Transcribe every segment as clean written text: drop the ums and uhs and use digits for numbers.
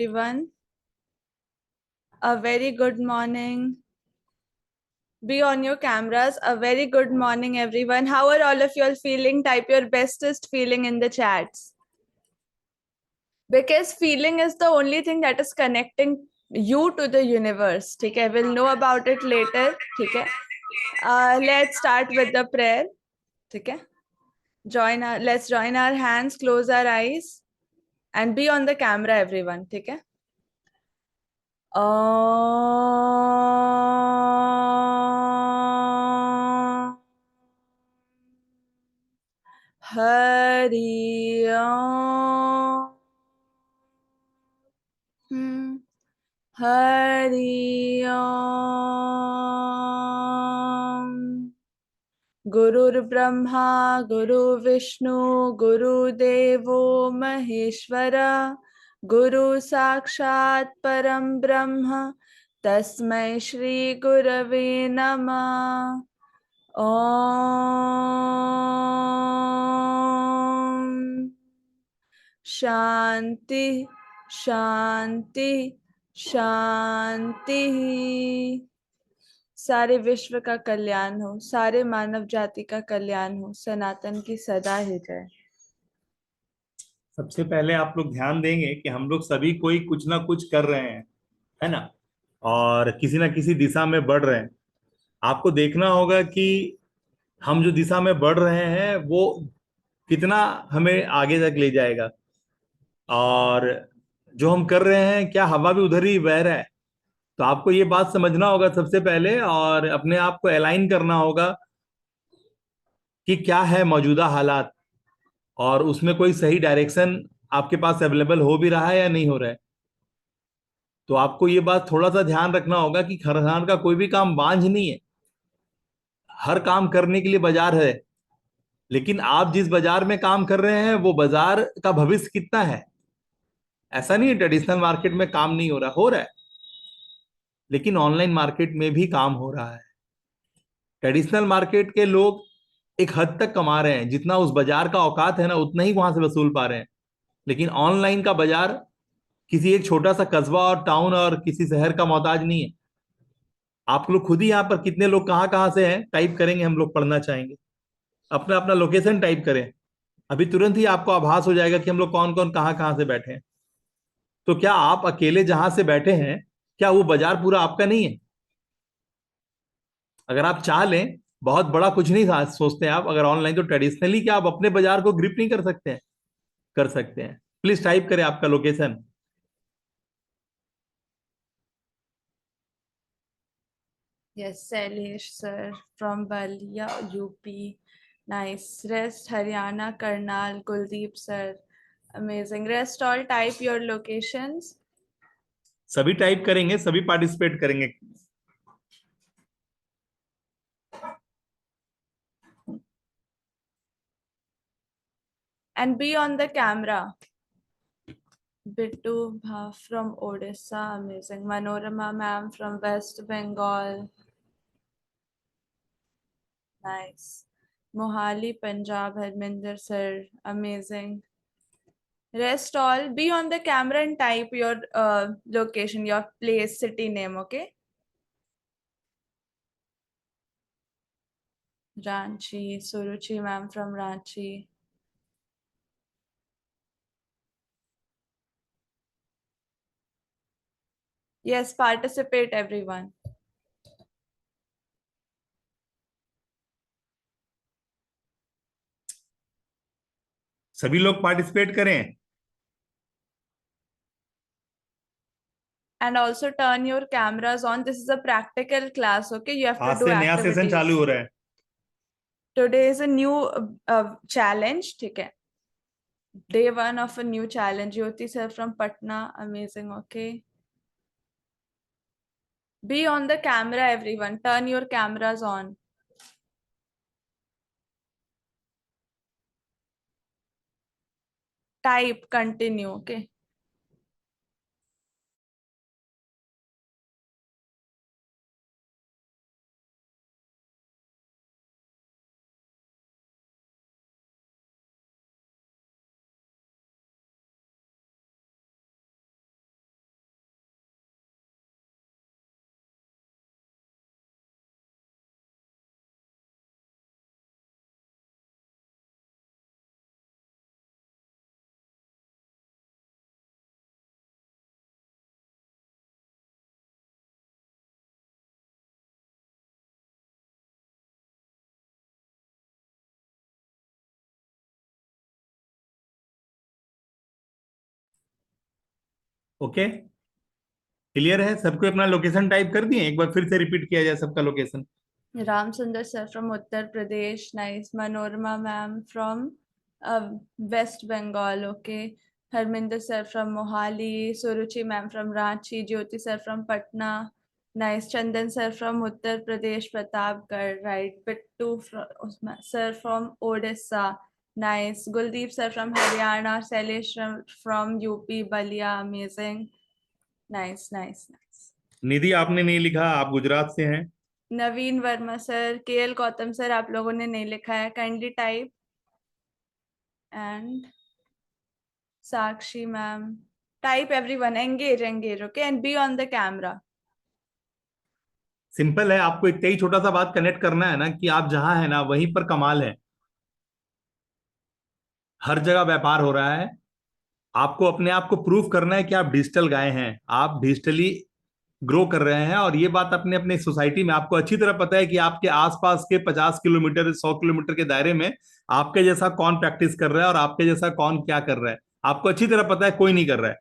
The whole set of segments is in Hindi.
everyone. A very good morning. Be on your cameras. A very good morning, everyone. How are all of you all feeling? Type your bestest feeling in the chats. Because feeling is the only thing that is connecting you to the universe. Okay, we'll know about it later. Okay. Let's start with the prayer. Okay. Let's join our hands, close our eyes, and be on the camera, everyone. Okay. Om Hari Om Hari Om Gurur Brahma Guru Vishnu Guru Devo Maheshwara Guru Sakshat Param Brahma Tasmai Shri Gurave Namah Om शांति शांति शांति। सारे विश्व का कल्याण हो, सारे मानव जाति का कल्याण हो, सनातन की सदा ही जय। सबसे पहले आप लोग ध्यान देंगे कि हम लोग सभी कोई कुछ ना कुछ कर रहे हैं, है ना, और किसी ना किसी दिशा में बढ़ रहे हैं। आपको देखना होगा कि हम जो दिशा में बढ़ रहे हैं वो कितना हमें आगे तक ले जाएगा, और जो हम कर रहे हैं क्या हवा भी उधर ही बह रहा है। तो आपको ये बात समझना होगा सबसे पहले, और अपने आप को अलाइन करना होगा कि क्या है मौजूदा हालात, और उसमें कोई सही डायरेक्शन आपके पास अवेलेबल हो भी रहा है या नहीं हो रहा है। तो आपको ये बात थोड़ा सा ध्यान रखना होगा कि खरहान का कोई भी काम बांझ नहीं है। हर काम करने के लिए बाजार है, लेकिन आप जिस बाजार में काम कर रहे हैं वो बाजार का भविष्य कितना है। ऐसा नहीं है ट्रेडिशनल मार्केट में काम नहीं हो रहा है, लेकिन ऑनलाइन मार्केट में भी काम हो रहा है। ट्रेडिशनल मार्केट के लोग एक हद तक कमा रहे हैं, जितना उस बाजार का औकात है ना उतना ही वहां से वसूल पा रहे हैं। लेकिन ऑनलाइन का बाजार किसी एक छोटा सा कस्बा और टाउन और किसी शहर का मोहताज नहीं है। आप लोग खुद ही यहाँ पर कितने लोग कहाँ कहाँ से हैं टाइप करेंगे, हम लोग पढ़ना चाहेंगे। अपना अपना लोकेशन टाइप करें, अभी तुरंत ही आपको आभास हो जाएगा कि हम लोग कौन कौन कहाँ कहाँ से बैठे हैं। तो क्या आप अकेले जहां से बैठे हैं, क्या वो बाजार पूरा आपका नहीं है? अगर आप चाह लें, बहुत बड़ा कुछ नहीं सोचते हैं आप, अगर ऑनलाइन तो ट्रेडिशनली क्या आप अपने बाजार को ग्रिप नहीं कर सकते हैं? कर सकते हैं। प्लीज टाइप करें आपका location. Yes, Sailesh sir from Balia, UP. Nice. Rest Haryana, Karnal, Kuldeep sir. Amazing. Rest all, type your locations. सभी टाइप करेंगे, सभी पार्टिसिपेट करेंगे। And be on the camera. Bittu Bha from Odisha, amazing. Manorama ma'am from West Bengal, nice. Mohali, Punjab, Harminder sir, amazing. Rest all, be on the camera and type your location, your place, city name, okay? Ranchi, Suruchi ma'am from Ranchi. Yes, participate everyone. सभी लोग पार्टिसिपेट करें। And also turn your cameras on. This is a practical class, okay? You have to आज do से नया सेशन चालू activities. हो रहा है। Today is a new challenge, okay? Day one of a new challenge. Jyoti sir from Patna, amazing, okay? Be on the camera, everyone. Turn your cameras on. Type, continue, okay? Okay, clear है सबको? अपना लोकेशन टाइप कर दिए? एक बार फिर से रिपीट किया जाए सबका location. Ramsundar sir from Uttar Pradesh, nice. Manorama ma'am from West Bengal, okay. Harminder sir from Mohali, Suruchi ma'am from Ranchi, Jyoti sir from Patna, nice. Chandan sir from Uttar Pradesh, Pratapgarh, right. Pittu sir from Odisha, nice. Guldeep sir from Haryana, Sailesh from UP, Balia, amazing. Nice, nice, nice. Nidhi आपने नहीं लिखा, आप गुजरात से हैं। Naveen Verma sir, K L Gautam sir, आप लोगों ने नहीं लिखा है, kindly type. And Sakshi ma'am, type everyone, engage engage, okay, and be on the camera. Simple है, आपको इतना ही छोटा सा बात कनेक्ट करना है ना कि आप जहां है ना वहीं पर कमाल है। हर जगह व्यापार हो रहा है। आपको अपने आप को प्रूव करना है कि आप डिजिटल गाय हैं, आप डिजिटली ग्रो कर रहे हैं। और ये बात अपने अपने सोसाइटी में आपको अच्छी तरह पता है कि आपके आसपास के 50 किलोमीटर 100 किलोमीटर के दायरे में आपके जैसा कौन प्रैक्टिस कर रहा है और आपके जैसा कौन क्या कर रहा है, आपको अच्छी तरह पता है, कोई नहीं कर रहा है।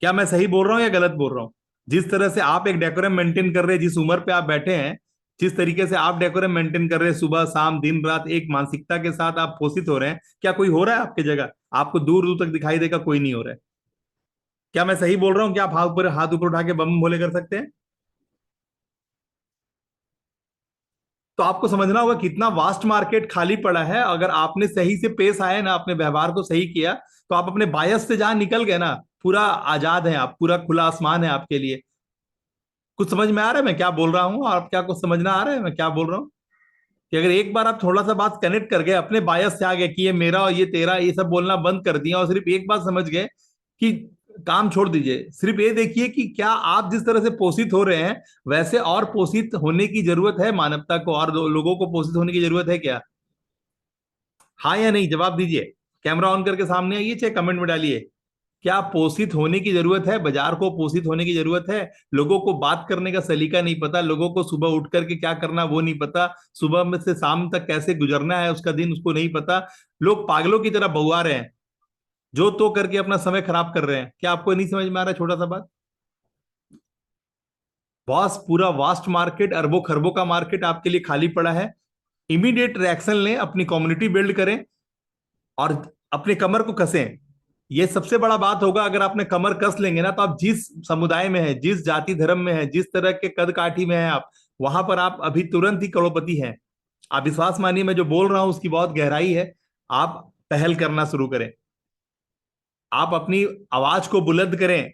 क्या मैं सही बोल रहा हूँ या गलत बोल रहा हूँ? जिस तरह से आप एक डेकोरम मेंटेन कर रहे हैं, जिस उम्र पे आप बैठे हैं, जिस तरीके से आप डेकोरम मेंटेन कर रहे हैं, सुबह शाम दिन रात एक मानसिकता के साथ आप पोषित हो रहे हैं, क्या कोई हो रहा है आपकी जगह? आपको दूर दूर तक दिखाई देगा, कोई नहीं हो रहा है। क्या मैं सही बोल रहा हूँ? क्या आप हाथ ऊपर उठा के बम भोले कर सकते हैं? तो आपको समझना होगा कितना वास्ट मार्केट खाली पड़ा है। अगर आपने सही से पेश आए ना, अपने व्यवहार को सही किया, तो आप अपने बायस से जहां निकल गए ना, पूरा आजाद है आप, पूरा खुला आसमान है आपके लिए। कुछ समझ में आ रहा है मैं क्या बोल रहा हूँ? और क्या कुछ समझना आ रहा है मैं क्या बोल रहा हूँ? कि अगर एक बार आप थोड़ा सा बात कनेक्ट कर गए, अपने बायस से आ गए कि ये मेरा और ये तेरा, ये सब बोलना बंद कर दिया और सिर्फ एक बात समझ गए कि काम छोड़ दीजिए, सिर्फ ये देखिए कि क्या आप जिस तरह से पोषित हो रहे हैं वैसे और पोषित होने की जरूरत है मानवता को, और लोगों को पोषित होने की जरूरत है क्या? हाँ या नहीं जवाब दीजिए। कैमरा ऑन करके सामने आइए, चाहे कमेंट में डालिए। क्या पोषित होने की जरूरत है? बाजार को पोषित होने की जरूरत है? लोगों को बात करने का सलीका नहीं पता, लोगों को सुबह उठ करके क्या करना वो नहीं पता, सुबह में से शाम तक कैसे गुजरना है उसका दिन उसको नहीं पता। लोग पागलों की तरह बहुआ रहे हैं, जो तो करके अपना समय खराब कर रहे हैं। क्या आपको नहीं समझ में आ रहा है छोटा सा बात? बॉस, पूरा वास्ट मार्केट, अरबों खरबों का मार्केट आपके लिए खाली पड़ा है। इमीडिएट रिएक्शन लें, अपनी कम्युनिटी बिल्ड करें और अपने कमर को कसें। ये सबसे बड़ा बात होगा। अगर आपने कमर कस लेंगे ना, तो आप जिस समुदाय में है, जिस जाति धर्म में है, जिस तरह के कद काठी में है आप, वहां पर आप अभी तुरंत ही करोड़पति हैं। आप विश्वास मानिए, मैं जो बोल रहा हूं उसकी बहुत गहराई है। आप पहल करना शुरू करें, आप अपनी आवाज को बुलंद करें।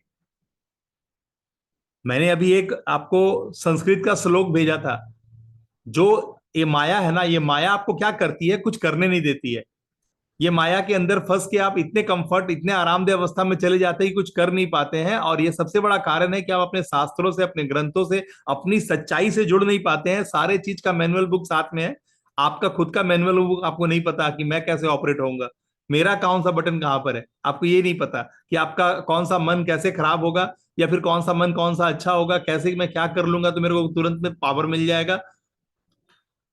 मैंने अभी एक आपको संस्कृत का श्लोक भेजा था। जो ये माया है ना, ये माया आपको क्या करती है? कुछ करने नहीं देती है। ये माया के अंदर फंस के आप इतने कंफर्ट, इतने आरामदेह अवस्था में चले जाते हैं कि कुछ कर नहीं पाते हैं। और ये सबसे बड़ा कारण है कि आप अपने शास्त्रों से, अपने ग्रंथों से, अपनी सच्चाई से जुड़ नहीं पाते हैं। सारे चीज का मैनुअल बुक साथ में है, आपका खुद का मैनुअल बुक आपको नहीं पता कि मैं कैसे ऑपरेट होऊंगा, मेरा कौन सा बटन कहाँ पर है। आपको ये नहीं पता कि आपका कौन सा मन कैसे खराब होगा, या फिर कौन सा मन कौन सा अच्छा होगा, कैसे मैं क्या कर लूंगा तो मेरे को तुरंत में पावर मिल जाएगा।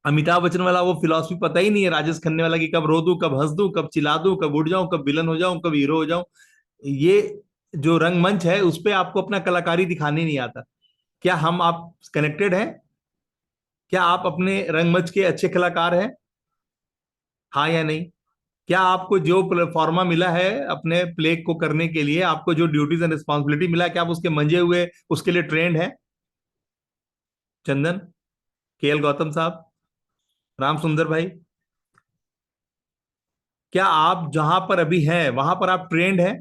अमिताभ बच्चन वाला वो फिलॉसफी पता ही नहीं है राजेश खन्ने वाला, कि कब रो दूं, कब हंस दूं, कब चिल्ला दूं, कब उड़ जाऊं, कब विलन हो जाऊं, कब हीरो हो जाऊं। ये जो रंगमंच है उस पे आपको अपना कलाकारी दिखाने नहीं आता। क्या हम आप कनेक्टेड हैं? क्या आप अपने रंगमंच के अच्छे कलाकार हैं? हाँ या नहीं? क्या आपको जो फॉर्मा मिला है अपने प्ले को करने के लिए, आपको जो ड्यूटीज एंड रिस्पॉन्सिबिलिटी मिला है, क्या आप उसके मंजे हुए, उसके लिए ट्रेंड है? चंदन, केएल गौतम साहब, राम सुंदर भाई, क्या आप जहां पर अभी हैं वहां पर आप ट्रेंड हैं?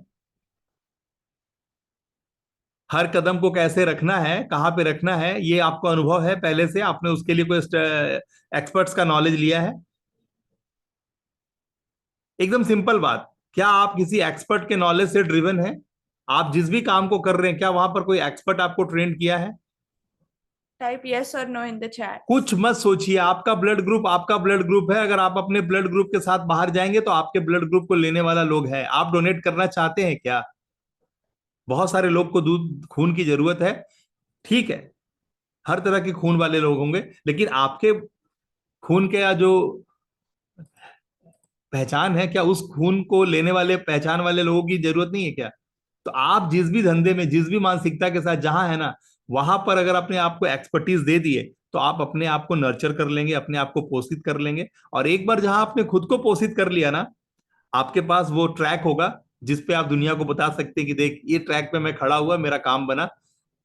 हर कदम को कैसे रखना है, कहाँ पे रखना है, ये आपको अनुभव है पहले से? आपने उसके लिए कोई एक्सपर्ट्स का नॉलेज लिया है? एकदम सिंपल बात, क्या आप किसी एक्सपर्ट के नॉलेज से ड्रिवन है? आप जिस भी काम को कर रहे हैं, क्या वहां पर कोई एक्सपर्ट आपको ट्रेन किया है? टाइप यस और नो इन द चैट। कुछ मत सोचिए, आपका ब्लड ग्रुप आपका ब्लड ग्रुप है। अगर आप अपने ब्लड ग्रुप के साथ बाहर जाएंगे तो आपके ब्लड ग्रुप को लेने वाला लोग है। आप डोनेट करना चाहते हैं क्या? बहुत सारे लोग को दूध खून की जरूरत है, ठीक है, हर तरह के खून वाले लोग होंगे, लेकिन आपके खून के जो पहचान है, क्या उस खून को लेने वाले पहचान वाले लोगों की जरूरत नहीं है क्या? तो आप जिस भी धंधे में, जिस भी मानसिकता के साथ जहां है ना, वहां पर अगर अपने आप को एक्सपर्टीज दे दिए तो आप अपने आप को नर्चर कर लेंगे, अपने आप को पोषित कर लेंगे। और एक बार जहां आपने खुद को पोषित कर लिया ना, आपके पास वो ट्रैक होगा जिस पे आप दुनिया को बता सकते हैं कि देख, ये ट्रैक पे मैं खड़ा हुआ, मेरा काम बना,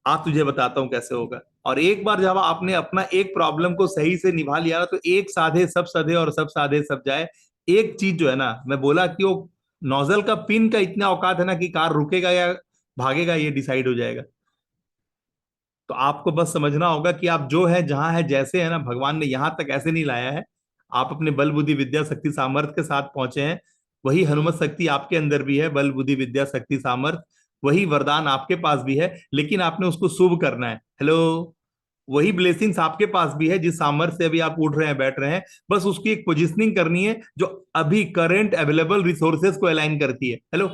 आप तुझे बताता हूं कैसे होगा। और एक बार जब आपने अपना एक प्रॉब्लम को सही से निभा लिया ना, तो एक साधे सब सधे और सब साधे सब जाए। एक चीज जो है ना, मैं बोला कि वो नोजल का पिन का इतना औकात है ना कि कार रुकेगा या भागेगा ये डिसाइड हो जाएगा। तो आपको बस समझना होगा कि आप जो है, जहां है, जैसे है ना, भगवान ने यहां तक ऐसे नहीं लाया है। आप अपने बल बुद्धि विद्या शक्ति सामर्थ्य के साथ पहुंचे हैं। वही हनुमत शक्ति आपके अंदर भी है, बल बुद्धि विद्या शक्ति सामर्थ्य, वही वरदान आपके पास भी है, लेकिन आपने उसको शुभ करना है। हेलो, वही ब्लेसिंग्स आपके पास भी है जिस सामर्थ्य से अभी आप उठ रहे हैं, बैठ रहे हैं। बस उसकी एक पोजिशनिंग करनी है जो अभी करंट अवेलेबल रिसोर्सेज को अलाइन करती है। हेलो,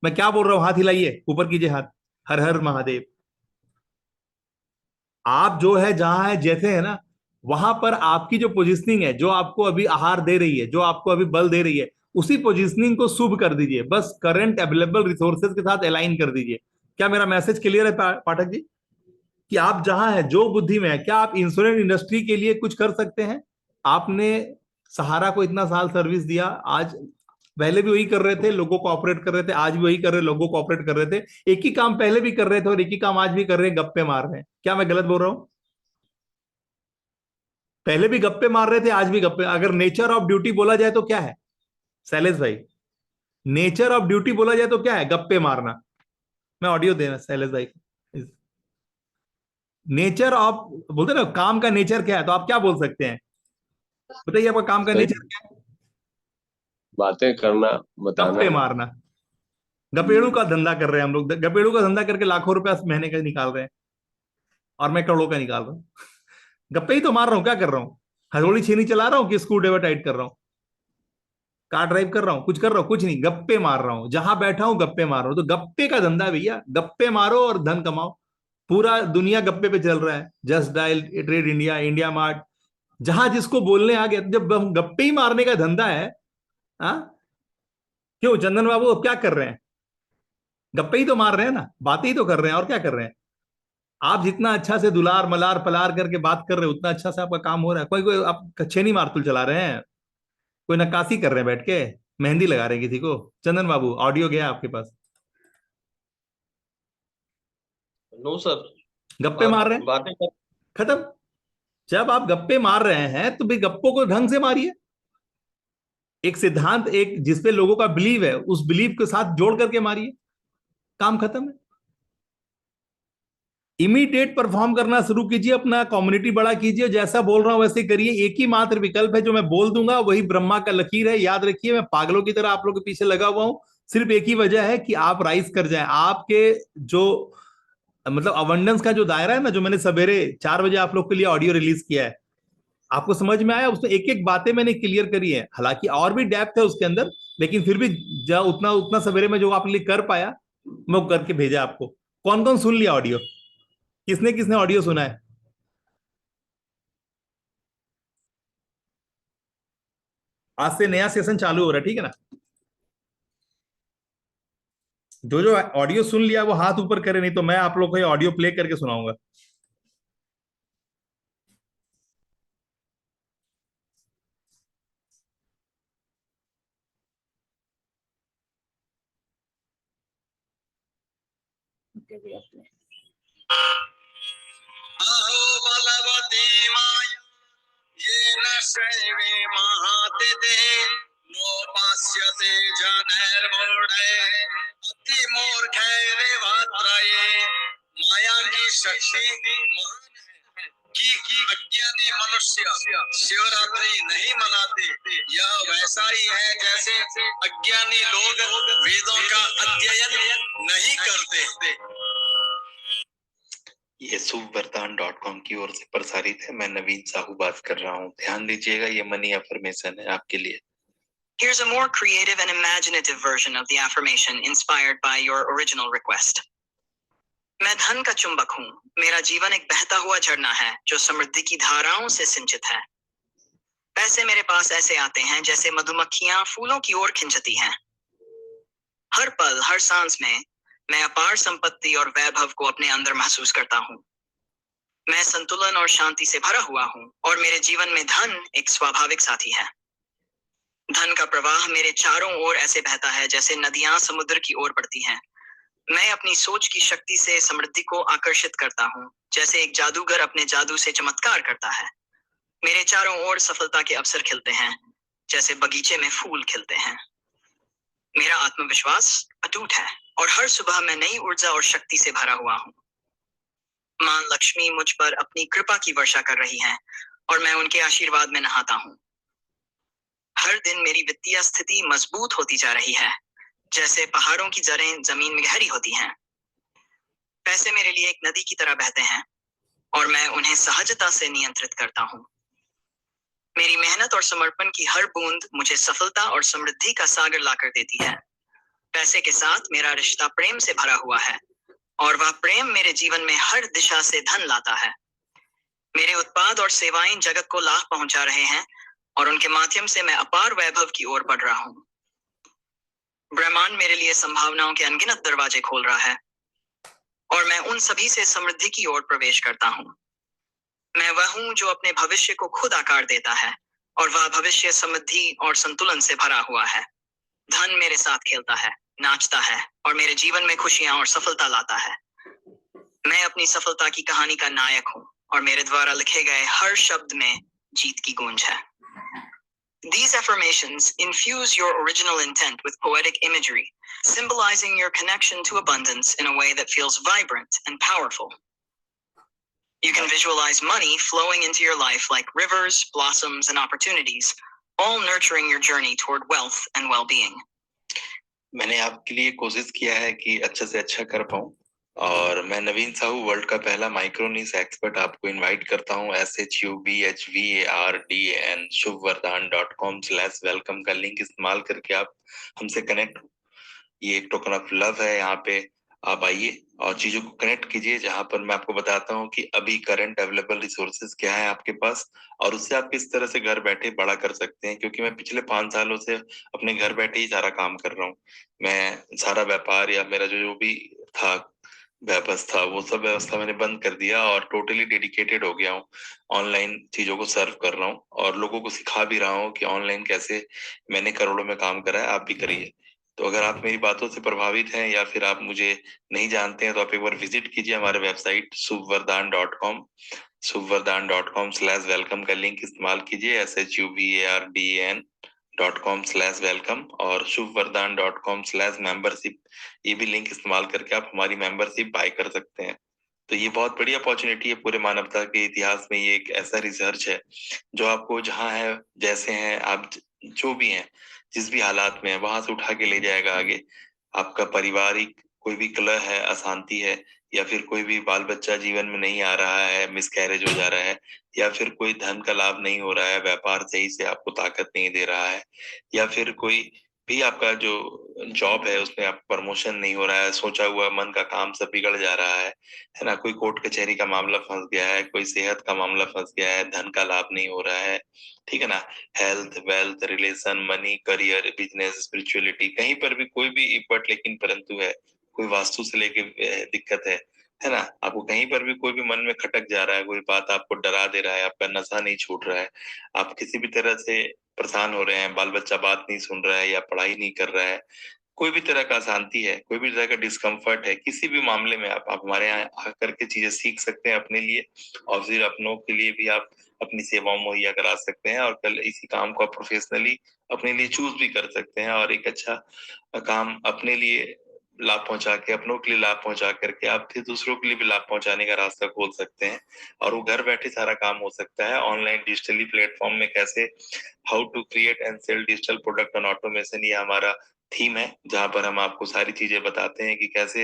मैं क्या बोल रहा हूं? हाथ हिलाइए, ऊपर कीजिए हाथ। हर हर महादेव। आप जो है, जहां है, जैसे है ना, वहां पर आपकी जो पोजिशनिंग है, जो आपको अभी आहार दे रही है, जो आपको अभी बल दे रही है, उसी पोजिशनिंग को शुभ कर दीजिए। बस करंट अवेलेबल रिसोर्सेज के साथ अलाइन कर दीजिए। क्या मेरा मैसेज क्लियर है पाठक जी? कि आप जहां है, जो बुद्धि में है, क्या आप इंश्योरेंस इंडस्ट्री के लिए कुछ कर सकते हैं? आपने सहारा को इतना साल सर्विस दिया, आज पहले भी वही कर रहे थे, लोगों को ऑपरेट कर रहे थे, आज भी वही कर रहे, लोगों को ऑपरेट कर रहे थे। एक ही काम पहले भी कर रहे थे और एक ही काम आज भी कर रहे हैं, गप्पे मार रहे हैं। क्या मैं गलत बोल रहा हूं? पहले भी गप्पे मार रहे थे, आज भी गप्पे। अगर नेचर ऑफ ड्यूटी बोला जाए तो क्या है शैलेश भाई? नेचर ऑफ ड्यूटी बोला जाए तो क्या है? गप्पे मारना। मैं ऑडियो देना शैलेश भाई। नेचर ऑफ बोलते ना, काम का नेचर क्या है, तो आप क्या बोल सकते हैं? बताइए, आपका काम का सही नेचर क्या है? बातें करना, गप्पे बताना। मारना। गपेड़ू का धंधा कर रहे हैं हम लोग, गपेड़ू का धंधा करके लाखों रुपया महीने का निकाल रहे हैं, और मैं करोड़ों का निकाल रहा हूँ। गप्पे ही तो मार रहा हूँ, क्या कर रहा हूँ? हथौड़ी छीनी चला रहा हूँ कि स्क्रू ड्राइवर टाइट कर रहा हूँ? कार ड्राइव कर रहा हूँ? कुछ कर रहा हूँ? कुछ नहीं, गप्पे मार रहा हूँ। जहां बैठा हूँ गप्पे मार रहा हूँ। तो गप्पे का धंधा है भैया, गप्पे मारो और धन कमाओ। पूरा दुनिया गप्पे पे चल रहा है। Just dial, trade India, India mart, जहां जिसको बोलने आ गया। जब हम गप्पे ही मारने का धंधा है, हाँ, क्यों चंदन बाबू अब क्या कर रहे हैं? गप्पे ही तो मार रहे हैं ना, बातें ही तो कर रहे हैं, और क्या कर रहे हैं? आप जितना अच्छा से दुलार मलार पलार करके बात कर रहे हो, उतना अच्छा से आपका काम हो रहा है। कोई कोई आप छेनी मारतुल चला रहे हैं, कोई नक्काशी कर रहे हैं बैठ के, मेहंदी लगा रहे हैं किसी को। चंदन बाबू, ऑडियो गया आपके पास? नो सर, गप्पे आप मार रहे हैं, बातें कर। खत्म। जब आप गप्पे मार रहे हैं तो भी गप्पों को ढंग से मारिए। एक सिद्धांत, एक जिसपे लोगों का बिलीव है, उस बिलीव के साथ जोड़ करके मारिए, काम खत्म है। इमीडिएट परफॉर्म करना शुरू कीजिए, अपना कम्युनिटी बड़ा कीजिए, जैसा बोल रहा हूं वैसे करिए। एक ही मात्र विकल्प है, जो मैं बोल दूंगा वही ब्रह्मा का लकीर है। याद रखिए, मैं पागलों की तरह आप लोगों के पीछे लगा हुआ हूं। सिर्फ एक ही वजह है कि आप राइज कर जाएं। आपके जो मतलब अबंडेंस का जो दायरा है ना, जो मैंने सवेरे 4 बजे आप लोग के लिए ऑडियो रिलीज किया है, आपको समझ में आया? उसमें एक एक बातें मैंने क्लियर करी है। हालांकि और भी डेप्थ है उसके अंदर, लेकिन फिर भी उतना उतना सवेरे में जो आप लिए कर पाया, मैं वो करके भेजा आपको। कौन कौन सुन लिया ऑडियो? किसने किसने ऑडियो सुना है? आज से नया सेशन चालू हो रहा है, ठीक है ना? जो जो ऑडियो सुन लिया वो हाथ ऊपर करे, नहीं तो मैं आप लोग को ये ऑडियो प्ले करके सुनाऊंगा। अहो बलवती माया येन शैवे महातिथे नोपास्यते जनैर्मूढै अतिमूर्खैरेवात्रये माया की शक्ति महान है कि अज्ञानी मनुष्य शिवरात्रि नहीं मनाते। यह वैसा ही है जैसे अज्ञानी लोग वेदों का अध्ययन नहीं करते। ये शुभवरदान.com की ओर से प्रसारित है। मैं नवीन साहू बात कर रहा हूँ। ध्यान दीजिएगा, ये मनी अफर्मेशन है आपके लिए। Here's a more creative and imaginative version of the affirmation inspired by your original request. मैं धन का चुंबक हूँ। मेरा जीवन एक बहता हुआ झरना है जो समृद्धि की धाराओं से सिंचित है। पैसे मेरे पास ऐसे आते हैं जैसे मधुमक्खियां फूलों की ओर खिंचती हैं। हर पल, हर सांस में मैं अपार संपत्ति और वैभव को अपने अंदर महसूस करता हूँ। मैं संतुलन और शांति से भरा हुआ हूँ और मेरे जीवन में धन एक स्वाभाविक साथी है। धन का प्रवाह मेरे चारों ओर ऐसे बहता है जैसे नदियां समुद्र की ओर बढ़ती हैं। मैं अपनी सोच की शक्ति से समृद्धि को आकर्षित करता हूँ, जैसे एक जादूगर अपने जादू से चमत्कार करता है। मेरे चारों ओर सफलता के अवसर खिलते हैं, जैसे बगीचे में फूल खिलते हैं। मेरा आत्मविश्वास अटूट है और हर सुबह मैं नई ऊर्जा और शक्ति से भरा हुआ हूँ। मां लक्ष्मी मुझ पर अपनी कृपा की वर्षा कर रही हैं और मैं उनके आशीर्वाद में नहाता हूँ। हर दिन मेरी वित्तीय स्थिति मजबूत होती जा रही है, जैसे पहाड़ों की जड़ें जमीन में गहरी होती हैं। पैसे मेरे लिए एक नदी की तरह बहते हैं और मैं उन्हें सहजता से नियंत्रित करता हूँ। मेरी मेहनत और समर्पण की हर बूंद मुझे सफलता और समृद्धि का सागर लाकर देती है। पैसे के साथ मेरा रिश्ता प्रेम से भरा हुआ है और वह प्रेम मेरे जीवन में हर दिशा से धन लाता है। मेरे उत्पाद और सेवाएं जगत को लाभ पहुंचा रहे हैं और उनके माध्यम से मैं अपार वैभव की ओर बढ़ रहा हूँ। ब्रह्मांड मेरे लिए संभावनाओं के अनगिनत दरवाजे खोल रहा है और मैं उन सभी से समृद्धि की ओर प्रवेश करता हूँ। मैं वह हूँ जो अपने भविष्य को खुद आकार देता है और वह भविष्य समृद्धि और संतुलन से भरा हुआ है। धन मेरे साथ खेलता है, नाचता है और मेरे जीवन में खुशियां और सफलता लाता है। मैं अपनी सफलता की कहानी का नायक हूँ और मेरे द्वारा लिखे गए हर शब्द में जीत की गूंज है। These affirmations infuse your original intent with poetic imagery, symbolizing your connection to abundance in a way that feels vibrant and powerful. You can visualize money flowing into your life like rivers, blossoms, and opportunities, all nurturing your journey toward wealth and well-being. मैंने आपके लिए कोशिश किया है कि अच्छे से अच्छा कर पाऊं और मैं नवीन साहू वर्ल्ड का पहला माइक्रोनिश एक्सपर्ट आपको इनवाइट करता हूं SHUBHVARDAN shubvardhan.com/welcome का लिंक इस्तेमाल करके आप हमसे कनेक्ट हो। ये एक टोकन ऑफ लव है, यहाँ पे आप आइए और चीजों को कनेक्ट कीजिए, जहां पर मैं आपको बताता हूँ कि अभी करंट अवेलेबल रिसोर्सेज क्या है आपके पास और उससे आप किस तरह से घर बैठे बड़ा कर सकते हैं। क्योंकि मैं पिछले 5 सालों से अपने घर बैठे ही सारा काम कर रहा हूँ। मैं सारा व्यापार या मेरा जो भी था व्यवस्था, वो सब व्यवस्था मैंने बंद कर दिया और टोटली डेडिकेटेड हो गया हूँ। ऑनलाइन चीजों को सर्व कर रहा हूँ और लोगों को सिखा भी रहा हूँ कि ऑनलाइन कैसे मैंने करोड़ों में काम करा है, आप भी करिए। तो अगर आप मेरी बातों से प्रभावित हैं या फिर आप मुझे नहीं जानते हैं तो आप एक बार विजिट कीजिए हमारे वेबसाइट shubvardhan.com shubvardhan.com/welcome का लिंक इस्तेमाल कीजिए SHUBVARDAN.com/welcome और shubvardhan.com/membership ये भी लिंक इस्तेमाल करके आप हमारी मेंबरशिप बाय कर सकते हैं। तो ये बहुत बड़ी अपॉर्चुनिटी है। पूरे मानवता के इतिहास में ये एक ऐसा रिसर्च है जो आपको जहां है, जैसे हैं आप, जो भी हैं, जिस भी हालात में है, वहां से उठा के ले जाएगा आगे। आपका पारिवारिक कोई भी कलह है, अशांति है, या फिर कोई भी बाल बच्चा जीवन में नहीं आ रहा है, मिसकैरेज हो जा रहा है, या फिर कोई धन का लाभ नहीं हो रहा है, व्यापार सही से आपको ताकत नहीं दे रहा है, या फिर कोई भी आपका जो जॉब है उसमें आप प्रमोशन नहीं हो रहा है, सोचा हुआ मन का काम सब बिगड़ जा रहा है ना, कोई कोर्ट कचहरी का मामला फंस गया है, कोई सेहत का मामला फंस गया है, धन का लाभ नहीं हो रहा है, ठीक है ना, health, wealth, relation, money, career, business, spirituality, कहीं पर भी कोई भी बट लेकिन परंतु है, कोई वास्तु से लेके दिक्कत है ना, आपको कहीं पर भी कोई भी मन में खटक जा रहा है, कोई बात आपको डरा दे रहा है, आपका नशा नहीं छूट रहा है, आप किसी भी तरह से परेशान हो रहे हैं, बाल बच्चा बात नहीं सुन रहा है या पढ़ाई नहीं कर रहा है, कोई भी तरह का अशांति है, कोई भी तरह का डिस्कम्फर्ट है, किसी भी मामले में आप हमारे यहाँ आकर के चीजें सीख सकते हैं अपने लिए और फिर अपनों के लिए भी आप अपनी सेवाओं मुहैया करा सकते हैं और कल इसी काम को आप प्रोफेशनली अपने लिए चूज भी कर सकते हैं और एक अच्छा काम अपने लिए लाभ पहुंचा के, अपनों के लिए लाभ पहुंचा करके आप फिर दूसरों के लिए भी लाभ पहुंचाने का रास्ता खोल सकते हैं और वो घर बैठे सारा काम हो सकता है ऑनलाइन डिजिटली प्लेटफॉर्म में। कैसे how to create and sell digital product on automation, ये हमारा थीम है जहां पर हम आपको सारी चीजें बताते हैं कि कैसे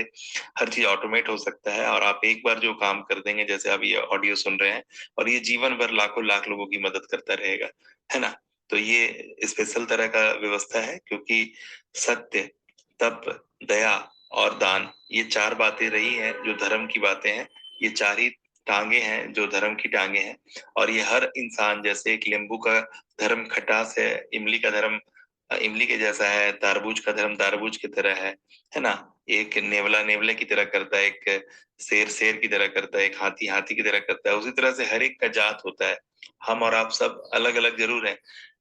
हर चीज ऑटोमेट हो सकता है और आप एक बार जो काम कर देंगे, जैसे आप ये ऑडियो सुन रहे हैं, और ये जीवन भर लाखों लाख लोगों की मदद करता रहेगा, है ना। तो ये स्पेशल तरह का व्यवस्था है क्योंकि सत्य, तप, दया और दान, ये 4 बातें रही हैं जो धर्म की बातें हैं, ये 4 ही टांगे हैं जो धर्म की टांगे हैं और ये हर इंसान, जैसे एक नींबू का धर्म खटास है, इमली का धर्म इमली के जैसा है, तारबूज का धर्म तारबूज की तरह है ना। एक नेवला नेवले की तरह करता है, एक शेर शेर की तरह करता है, एक हाथी हाथी की तरह करता है। उसी तरह से हर एक का जात होता है। हम और आप सब अलग अलग जरूर हैं,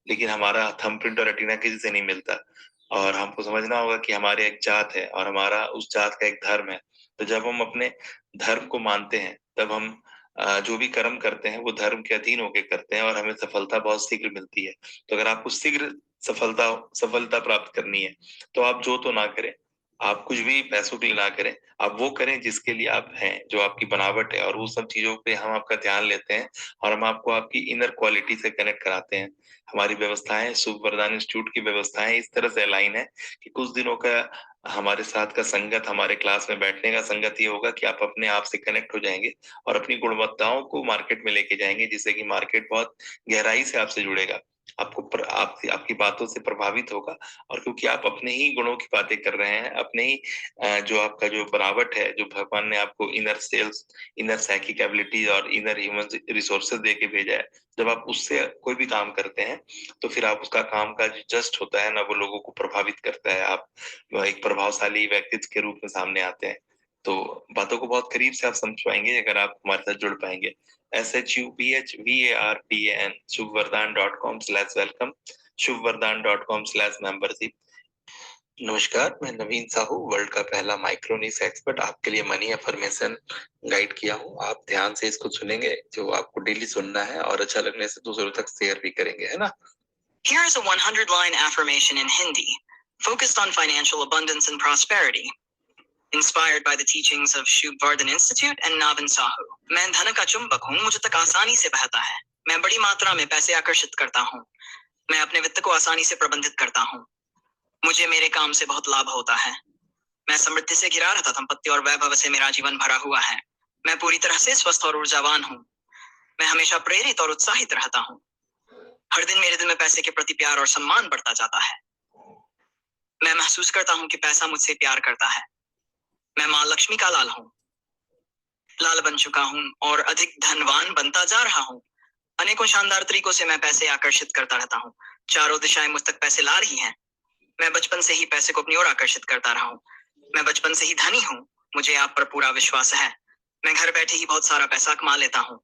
लेकिन हमारा थंबप्रिंट और रेटिना किसी से नहीं मिलता। और हमको समझना होगा कि हमारे एक जात है और हमारा उस जात का एक धर्म है। तो जब हम अपने धर्म को मानते हैं, तब हम जो भी कर्म करते हैं वो धर्म के अधीन होकर करते हैं, और हमें सफलता बहुत शीघ्र मिलती है। तो अगर आपको शीघ्र सफलता प्राप्त करनी है, तो आप जो तो ना करें, आप कुछ भी पैसों के लिए ना करें, आप वो करें जिसके लिए आप हैं, जो आपकी बनावट है। और वो सब चीजों पे हम आपका ध्यान लेते हैं और हम आपको आपकी इनर क्वालिटी से कनेक्ट कराते हैं। हमारी व्यवस्थाएं, शुभ वरदान इंस्टीट्यूट की व्यवस्थाएं इस तरह से अलाइन है कि कुछ दिनों का हमारे साथ का संगत, हमारे क्लास में बैठने का संगत ये होगा कि आप अपने आप से कनेक्ट हो जाएंगे और अपनी गुणवत्ताओं को मार्केट में लेके जाएंगे, जिससे कि मार्केट बहुत गहराई से आपसे जुड़ेगा, आपकी बातों से प्रभावित होगा। और क्योंकि आप अपने ही गुणों की बातें कर रहे हैं, अपने ही जो आपका जो बनावट है, जो भगवान ने आपको inner cells, inner psychic ability और इनर ह्यूमन रिसोर्सेज दे के भेजा है, जब आप उससे कोई भी काम करते हैं तो फिर आप उसका काम का जो जस्ट होता है ना, वो लोगों को प्रभावित करता है। आप एक प्रभावशाली व्यक्तित्व के रूप में सामने आते हैं। तो बातों को बहुत करीब से आप समझ पाएंगे अगर आप हमारे साथ जुड़ पाएंगे। SHUBHVARDAN shubvardhan.com/welcome, shubvardhan.com/membership। नमस्कार, मैं नवीन साहू, वर्ल्ड का पहला माइक्रोनिस एक्सपर्ट आपके लिए मनी अफर्मेशन गाइड किया हूँ। आप ध्यान से इसको सुनेंगे, जो आपको डेली सुनना है, और अच्छा लगने से दूसरों तक शेयर भी करेंगे, है ना। Here is a 100-line affirmation in Hindi, focused on financial abundance and prosperity, inspired by the teachings of Shubh Vardhan Institute and Navin Sahu। मैं धन का चुंबक हूँ, मुझ तक आसानी से बहता है। मैं बड़ी मात्रा में पैसे आकर्षित करता हूँ। मैं अपने वित्त को आसानी से प्रबंधित करता हूँ। मुझे मेरे काम से बहुत लाभ होता है। मैं समृद्धि से घिरा रहता, संपत्ति और वैभव से मेरा जीवन भरा हुआ है। मैं पूरी तरह से स्वस्थ और ऊर्जावान हूँ। मैं हमेशा प्रेरित और उत्साहित रहता हूँ। हर दिन मेरे दिल में पैसे के प्रति प्यार और सम्मान बढ़ता जाता है। मैं महसूस करता हूँ कि पैसा मुझसे प्यार करता है। मैं माँ लक्ष्मी का लाल हूँ, लाल बन चुका हूँ और अधिक धनवान बनता जा रहा हूँ। अनेकों शानदार तरीकों से मैं पैसे आकर्षित करता रहता हूँ। चारों दिशाएं मुझ तक पैसे ला रही हैं। मैं बचपन से ही पैसे को अपनी ओर आकर्षित करता रहा हूँ। मैं बचपन से ही धनी हूँ। मुझे आप पर पूरा विश्वास है। मैं घर बैठे ही बहुत सारा पैसा कमा लेता हूँ।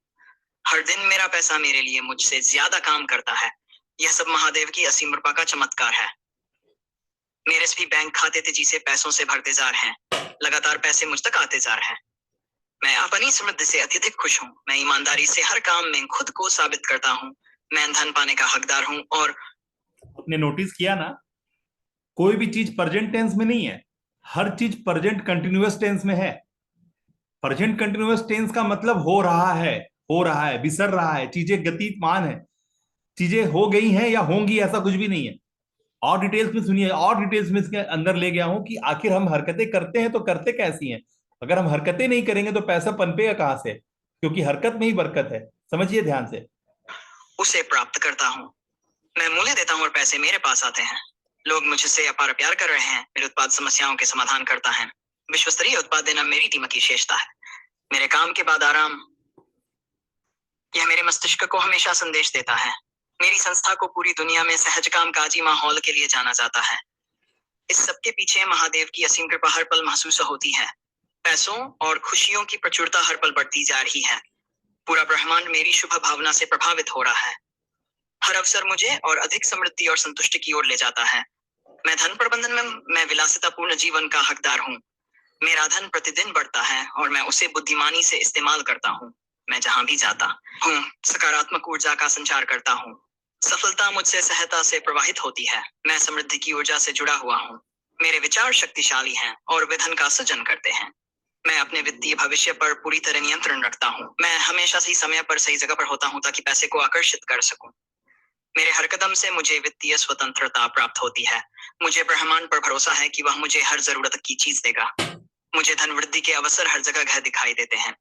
हर दिन मेरा पैसा मेरे लिए मुझसे ज्यादा काम करता है। यह सब महादेव की असीम कृपा का चमत्कार है। मेरे सभी बैंक खाते तेजी से पैसों से भरते जा रहे हैं। लगातार पैसे मुझ तक आते जा रहे हैं। मैं अपनी समृद्धि से अत्यधिक खुश हूँ। मैं ईमानदारी से हर काम में खुद को साबित करता हूँ। मैं धन पाने का हकदार हूँ। और आपने नोटिस किया ना, कोई भी चीज प्रेजेंट टेंस में नहीं है, हर चीज प्रेजेंट कंटिन्यूअस टेंस में है। प्रेजेंट कंटिन्यूअस टेंस का मतलब हो रहा है, बिसर रहा है, चीजें गतिमान है, चीजें हो गई हैं या होंगी, ऐसा कुछ भी नहीं है। और डिटेल्स में सुनिए, और डिटेल्स में इसके अंदर ले गया हूं कि आखिर हम हरकतें करते हैं तो करते कैसी हैं। अगर हम हरकतें नहीं करेंगे तो पैसा पनपेगा कहां से, क्योंकि हरकत में ही बरकत है। समझिए ध्यान से। उसे प्राप्त करता हूँ। मैं मूल्य देता हूँ और पैसे मेरे पास आते हैं। लोग मुझसे अपार प्यार कर रहे हैं। मेरे उत्पाद समस्याओं के समाधान करता है। विश्व स्तरीय उत्पाद देना मेरी टीम की विशेषता है। मेरे काम के बाद आराम, यह मेरे मस्तिष्क को हमेशा संदेश देता है। मेरी संस्था को पूरी दुनिया में सहज कामकाजी माहौल के लिए जाना जाता है। इस सबके पीछे महादेव की असीम कृपा हर पल महसूस होती है। पैसों और खुशियों की प्रचुरता हर पल बढ़ती जा रही है। पूरा ब्रह्मांड मेरी शुभ भावना से प्रभावित हो रहा है। हर अवसर मुझे और अधिक समृद्धि और संतुष्टि की ओर ले जाता है। मैं धन प्रबंधन में मैं विलासितापूर्ण जीवन का हकदार हूँ। मेरा धन प्रतिदिन बढ़ता है और मैं उसे बुद्धिमानी से इस्तेमाल करता हूँ। मैं जहां भी जाता हूँ सकारात्मक ऊर्जा का संचार करता हूँ। सफलता मुझसे सहजता से प्रवाहित होती है। मैं समृद्धि की ऊर्जा से जुड़ा हुआ हूँ। मेरे विचार शक्तिशाली हैं और वे धन का सृजन करते हैं। मैं अपने वित्तीय भविष्य पर पूरी तरह नियंत्रण रखता हूँ। मैं हमेशा सही समय पर सही जगह पर होता हूँ ताकि पैसे को आकर्षित कर सकूं। मेरे हर कदम से मुझे वित्तीय स्वतंत्रता प्राप्त होती है। मुझे ब्रह्मांड पर भरोसा है कि वह मुझे हर जरूरत की चीज देगा। मुझे धन वृद्धि के अवसर हर जगह घर दिखाई देते हैं।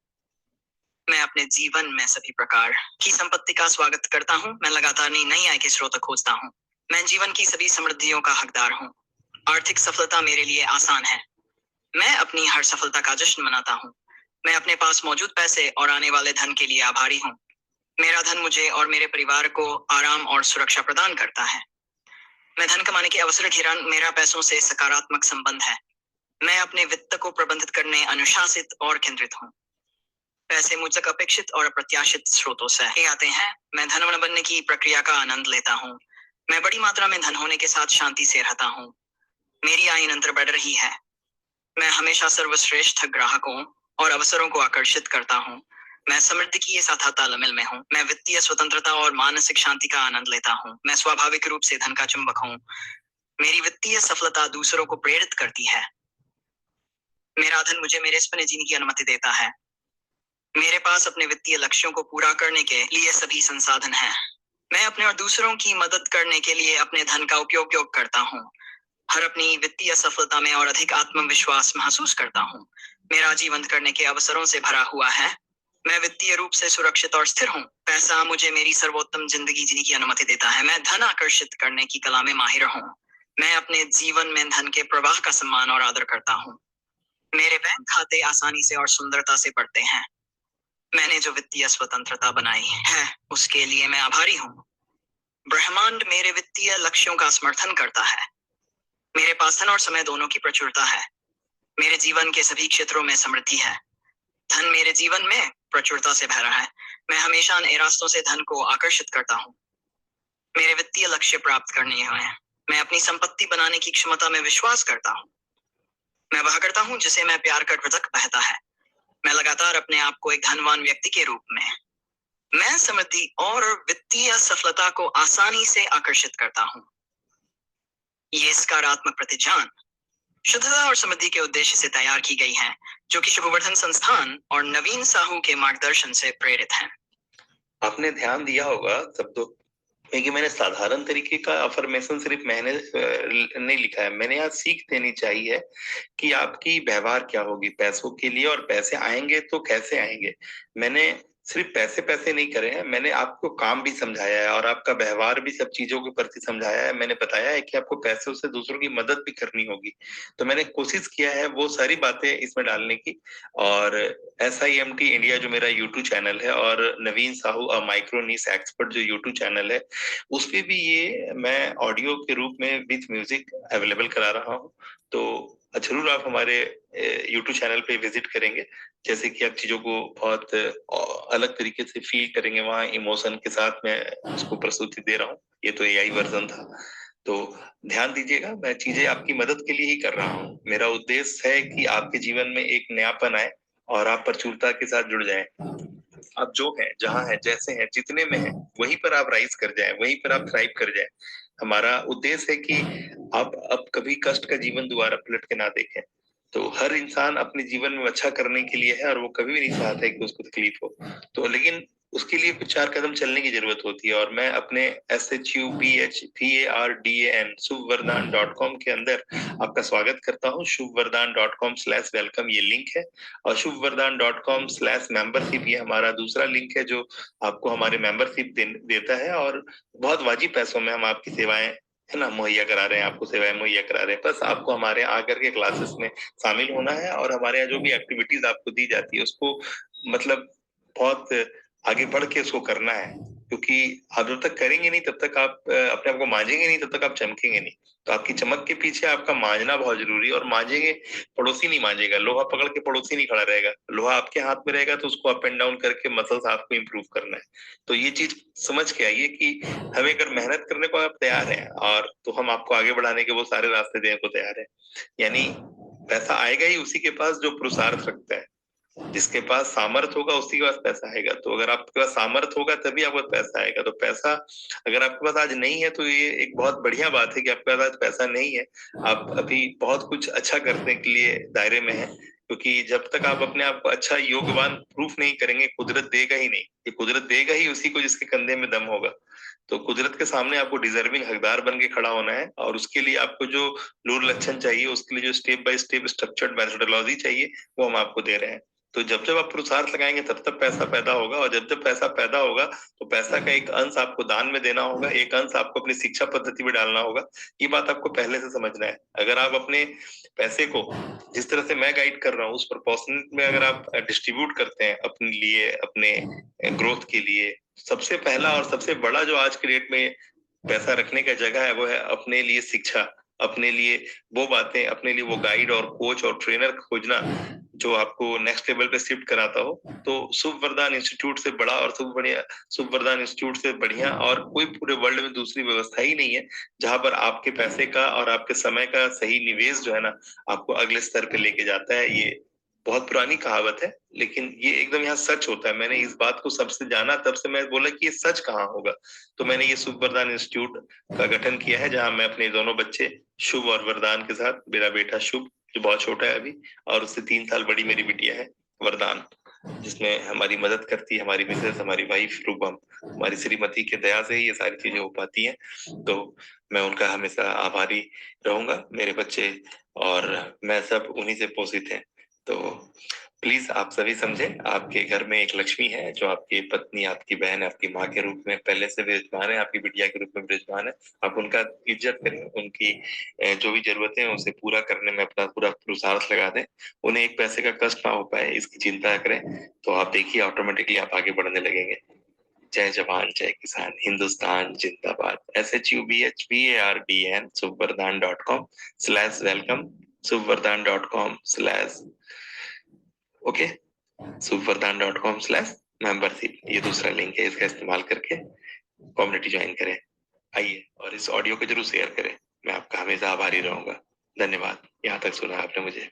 मैं अपने जीवन में सभी प्रकार की संपत्ति का स्वागत करता हूँ। मैं लगातार नई आय के स्रोत खोजता हूँ। मैं जीवन की सभी समृद्धियों का हकदार हूँ। आर्थिक सफलता मेरे लिए आसान है। मैं अपनी हर सफलता का जश्न मनाता हूँ। मैं अपने पास मौजूद पैसे और आने वाले धन के लिए आभारी हूँ। मेरा धन मुझे और मेरे परिवार को आराम और सुरक्षा प्रदान करता है। मैं धन कमाने के अवसर घेरा मेरा पैसों से सकारात्मक संबंध है। मैं अपने वित्त को प्रबंधित करने अनुशासित और केंद्रित हूँ। पैसे मुझ तक अपेक्षित और अप्रत्याशित स्रोतों से ही आते हैं। मैं धनवान बनने की प्रक्रिया का आनंद लेता हूँ। मैं बड़ी मात्रा में धन होने के साथ शांति से रहता हूँ। मेरी आय निरंतर बढ़ रही है। मैं हमेशा सर्वश्रेष्ठ ग्राहकों और अवसरों को आकर्षित करता हूँ। मैं समृद्धि की साथ तालमेल में हूँ। मैं वित्तीय स्वतंत्रता और मानसिक शांति का आनंद लेता हूँ। मैं स्वाभाविक रूप से धन का चुंबक हूँ। मेरी वित्तीय सफलता दूसरों को प्रेरित करती है। मेरा धन मुझे मेरे सपने जीने की अनुमति देता है। मेरे पास अपने वित्तीय लक्ष्यों को पूरा करने के लिए सभी संसाधन हैं। मैं अपने और दूसरों की मदद करने के लिए अपने धन का उपयोग करता हूँ। हर अपनी वित्तीय सफलता में और अधिक आत्मविश्वास महसूस करता हूँ। मेरा जीवन करने के अवसरों से भरा हुआ है। मैं वित्तीय रूप से सुरक्षित और स्थिर हूँ। पैसा मुझे मेरी सर्वोत्तम जिंदगी जीने की अनुमति देता है। मैं धन आकर्षित करने की कला में माहिर हूँ। मैं अपने जीवन में धन के प्रवाह का सम्मान और आदर करता हूँ। मेरे बैंक खाते आसानी से और सुंदरता से बढ़ते हैं। मैंने जो वित्तीय स्वतंत्रता बनाई है उसके लिए मैं आभारी हूँ। ब्रह्मांड मेरे वित्तीय लक्ष्यों का समर्थन करता है। मेरे पास धन और समय दोनों की प्रचुरता है। मेरे जीवन के सभी क्षेत्रों में समृद्धि है। धन मेरे जीवन में प्रचुरता से भरा है। मैं हमेशा नए रास्तों से धन को आकर्षित करता हूँ। मेरे वित्तीय लक्ष्य प्राप्त करने हैं। मैं अपनी संपत्ति बनाने की क्षमता में विश्वास करता हूँ। मैं वह करता हूँ जिसे मैं प्यार कर तक बहता है। मैं लगातार अपने आप को एक धनवान व्यक्ति के रूप में मैं समृद्धि और वित्तीय सफलता को आसानी से आकर्षित करता हूँ। ये सकारात्मक प्रतिज्ञान शुद्धता और समृद्धि के उद्देश्य से तैयार की गई है, जो कि शुभवर्धन संस्थान और नवीन साहू के मार्गदर्शन से प्रेरित हैं। आपने ध्यान दिया होगा शब्दों में कि मैंने साधारण तरीके का अफर्मेशन सिर्फ मैंने नहीं लिखा है। मैंने यहाँ सीख देनी चाहिए कि आपकी व्यवहार क्या होगी पैसों के लिए, और पैसे आएंगे तो कैसे आएंगे। मैंने सिर्फ पैसे नहीं करे हैं, मैंने आपको काम भी समझाया है और आपका व्यवहार भी सब चीजों के प्रति समझाया है। मैंने बताया है कि आपको पैसों से दूसरों की मदद भी करनी होगी। तो मैंने कोशिश किया है वो सारी बातें इसमें डालने की। और SIMT इंडिया जो मेरा YouTube चैनल है, और नवीन साहू माइक्रो नीश एक्सपर्ट जो YouTube चैनल है, उस पे भी ये मैं ऑडियो के रूप में विद म्यूजिक अवेलेबल करा रहा हूँ। तो जरूर आप हमारे YouTube चैनल पे विजिट करेंगे, जैसे कि आप चीजों को बहुत अलग तरीके से फील करेंगे। वहाँ इमोशन के साथ मैं उसको प्रस्तुति दे रहा हूँ। ये तो AI वर्जन था, तो ध्यान दीजिएगा। मैं चीजें आपकी मदद के लिए ही कर रहा हूँ। मेरा उद्देश्य है कि आपके जीवन में एक नयापन आए और आप प्रचुरता के साथ जुड़ जाएं। आप जो हैं, जहाँ हैं, जैसे हैं, जितने में हैं, वहीं पर आप राइज कर जाएं, वहीं पर आप थ्राइव कर जाएं। हमारा उद्देश्य है कि आप अब कभी कष्ट का जीवन दोबारा पलट के ना देखें। तो हर इंसान अपने जीवन में अच्छा करने के लिए है और वो कभी भी नहीं चाहता है कि उसको तकलीफ हो। तो लेकिन उसके लिए कुछ 4 कदम चलने की जरूरत होती है, और मैं अपने SHUBHVARDAN shubhvardhan.com के अंदर आपका स्वागत करता हूँ। shubhvardhan.com/welcome ये लिंक है, और shubhvardhan.com/membership ये हमारा दूसरा लिंक है, जो आपको हमारे मेंबरशिप देता है। और बहुत वाजिब पैसों में हम आपकी सेवाएं है ना मुहैया करा रहे हैं, आपको सेवाएं मुहैया करा रहे हैं। बस आपको हमारे यहाँ आकर के क्लासेस में शामिल होना है, और हमारे यहाँ जो भी एक्टिविटीज आपको दी जाती है उसको मतलब बहुत आगे बढ़ के उसको करना है। क्योंकि आप जब तक करेंगे नहीं तब तक आप अपने आप को मांझेंगे नहीं, तब तक आप चमकेंगे नहीं। तो आपकी चमक के पीछे आपका मांझना बहुत जरूरी है। और मांझेंगे, पड़ोसी नहीं मांझेगा। लोहा पकड़ के पड़ोसी नहीं खड़ा रहेगा। लोहा आपके हाथ में रहेगा तो उसको अप एंड डाउन करके मसल्स आपको इंप्रूव करना है। तो ये चीज समझ के आइए कि हमें अगर मेहनत करने को आप तैयार हैं, और तो हम आपको आगे बढ़ाने के वो सारे रास्ते देने को तैयार है। यानी पैसा आएगा ही उसी के पास जो पुरुषार्थ रखता है। जिसके पास सामर्थ होगा उसी के पास पैसा आएगा। तो अगर आपके पास सामर्थ होगा तभी आपके पास पैसा आएगा। तो पैसा अगर आपके पास आज नहीं है तो ये एक बहुत बढ़िया बात है कि आपके पास आज पैसा नहीं है। आप अभी बहुत कुछ अच्छा करने के लिए दायरे में है, क्योंकि जब तक आप अपने आप को अच्छा योग्यवान प्रूफ नहीं करेंगे, कुदरत देगा ही नहीं। ये कुदरत देगा ही उसी को जिसके कंधे में दम होगा। तो कुदरत के सामने आपको डिजर्विंग हकदार बन के खड़ा होना है, और उसके लिए आपको जो लूर लक्षण चाहिए, उसके लिए जो step by step structured methodology चाहिए, वो हम आपको दे रहे हैं। तो जब जब आप पुरुषार्थ लगाएंगे तब तब पैसा पैदा होगा, और जब जब पैसा पैदा होगा तो पैसा का एक अंश आपको दान में देना होगा, एक अंश आपको अपनी शिक्षा पद्धति में डालना होगा। ये बात आपको पहले से समझना है। अगर आप अपने पैसे को जिस तरह से मैं गाइड कर रहा हूँ उस प्रोपोर्शनेट में अगर आप डिस्ट्रीब्यूट करते हैं अपने लिए, अपने ग्रोथ के लिए, सबसे पहला और सबसे बड़ा जो आज के डेट में पैसा रखने का जगह है वो है अपने लिए शिक्षा, अपने लिए वो बातें, अपने लिए वो गाइड और कोच और ट्रेनर खोजना जो आपको नेक्स्ट लेवल पे शिफ्ट कराता हो। तो शुभ वरदान इंस्टीट्यूट से बड़ा और शुभ वरदान इंस्टीट्यूट से बढ़िया और कोई पूरे वर्ल्ड में दूसरी व्यवस्था ही नहीं है जहां पर आपके पैसे का और आपके समय का सही निवेश जो है ना आपको अगले स्तर पे लेके जाता है। ये बहुत पुरानी कहावत है लेकिन ये एकदम यहाँ सच होता है। मैंने इस बात को सबसे जाना, तब से मैं बोला कि ये सच कहाँ होगा। तो मैंने ये शुभ वरदान इंस्टीट्यूट का गठन किया है जहां मैं अपने दोनों बच्चे शुभ और वरदान के साथ, मेरा बेटा शुभ जो बहुत छोटा है अभी और उससे 3 साल बड़ी मेरी बिटिया है वरदान, जिसमें हमारी मदद करती है हमारी मिसेस, हमारी वाइफ रूपम, हमारी श्रीमती के दया से ही ये सारी चीजें हो पाती हैं। तो मैं उनका हमेशा आभारी रहूंगा। मेरे बच्चे और मैं सब उन्हीं से पोषित हैं। तो प्लीज आप सभी समझें, आपके घर में एक लक्ष्मी है जो आपकी पत्नी, आपकी बहन, आपकी माँ के रूप में पहले से विराजमान है, आपकी बिटिया के रूप में विराजमान है। आप उनका इज्जत करें, उनकी जो भी जरूरतें हैं उसे पूरा करने में अपना पूरा पुरुषार्थ लगा दें। उन्हें एक पैसे का कष्ट ना हो पाए इसकी चिंता करें, तो आप देखिए ऑटोमेटिकली आप आगे बढ़ने लगेंगे। जय जवान जय किसान, हिंदुस्तान जिंदाबाद। SHUBHVARDAN subvardhan.com/welcome, subvardhan.com/ okay, subvardhan.com/membership, ये दूसरा लिंक है, इसका इस्तेमाल करके कम्युनिटी ज्वाइन करें। आइए और इस ऑडियो को जरूर शेयर करें, मैं आपका हमेशा आभारी रहूंगा। धन्यवाद, यहाँ तक सुना आपने मुझे।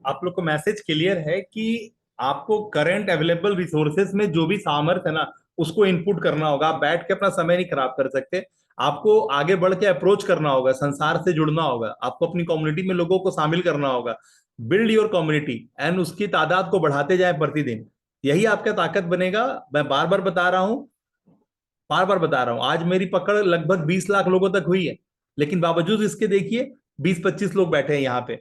आप लोग को मैसेज क्लियर है कि आपको करंट अवेलेबल रिसोर्सेज में जो भी सामर्थ्य है ना उसको इनपुट करना होगा। आप बैठ के अपना समय नहीं खराब कर सकते, आपको आगे बढ़ के अप्रोच करना होगा, संसार से जुड़ना होगा, आपको अपनी कम्युनिटी में लोगों को शामिल करना होगा। बिल्ड योर कम्युनिटी एंड उसकी तादाद को बढ़ाते जाए प्रतिदिन, यही आपका ताकत बनेगा। मैं बार बार बता रहा हूं, आज मेरी पकड़ लगभग 20 लाख लोगों तक हुई है, लेकिन बावजूद इसके देखिए 20-25 लोग बैठे हैं यहाँ पे,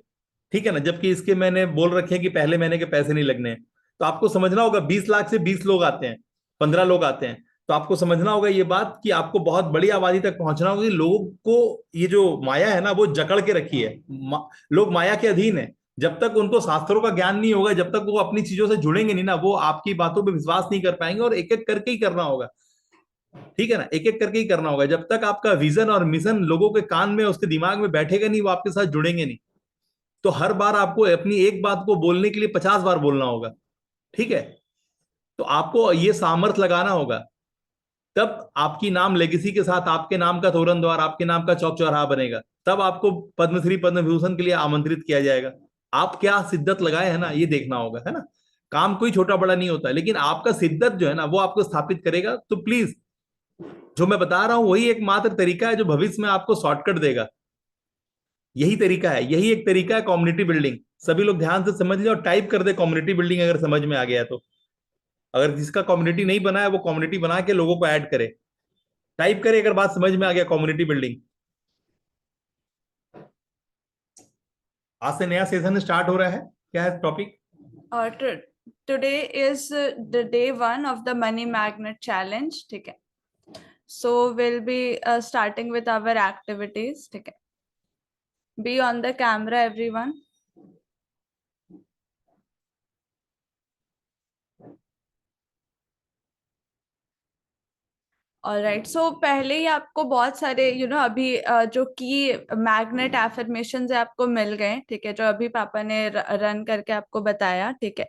ठीक है ना, जबकि इसके मैंने बोल रखे हैं कि पहले महीने के पैसे नहीं लगने हैं। तो आपको समझना होगा 20 लाख से 20 लोग आते हैं, 15 लोग आते हैं, तो आपको समझना होगा ये बात कि आपको बहुत बड़ी आबादी तक पहुंचना होगा। लोगों को ये जो माया है ना वो जकड़ के रखी है, लोग माया के अधीन है। जब तक उनको शास्त्रों का ज्ञान नहीं होगा, जब तक वो अपनी चीजों से जुड़ेंगे नहीं ना, वो आपकी बातों पर विश्वास नहीं कर पाएंगे। और एक एक करके ही करना होगा, ठीक है ना, एक एक करके ही करना होगा। जब तक आपका विजन और मिशन लोगों के कान में, उसके दिमाग में बैठेगा नहीं, वो आपके साथ जुड़ेंगे नहीं। तो हर बार आपको अपनी एक बात को बोलने के लिए 50 बार बोलना होगा, ठीक है। तो आपको ये सामर्थ्य लगाना होगा, तब आपकी नाम लेगेसी के साथ आपके नाम का तोरण द्वार, आपके नाम का चौक चौराहा बनेगा, तब आपको पद्मश्री पद्म विभूषण के लिए आमंत्रित किया जाएगा। आप क्या सिद्दत लगाए है ना, ये देखना होगा, है ना। काम कोई छोटा बड़ा नहीं होता, लेकिन आपका सिद्दत जो है ना वो आपको स्थापित करेगा। तो प्लीज, जो मैं बता रहा हूं वही एकमात्र तरीका है जो भविष्य में आपको शॉर्टकट देगा। यही तरीका है, यही एक तरीका है कम्युनिटी बिल्डिंग। सभी लोग ध्यान से समझ लें और टाइप कर दे कम्युनिटी बिल्डिंग, अगर समझ में आ गया तो। अगर जिसका कम्युनिटी नहीं बना है वो कम्युनिटी बना के लोगों को ऐड करे, टाइप करे अगर बात समझ में आ गया कम्युनिटी बिल्डिंग। आज से नया सेशन स्टार्ट हो रहा है, क्या है topic? Today is the day 1 of the money magnet challenge, ठीक है। So we'll be starting with our activities, ठीक है। Be on the camera, everyone. Alright, so पहले ही आपको बहुत सारे अभी जो की मैग्नेट एफर्मेशंस है आपको मिल गए, ठीक है, जो अभी पापा ने रन करके आपको बताया, ठीक है।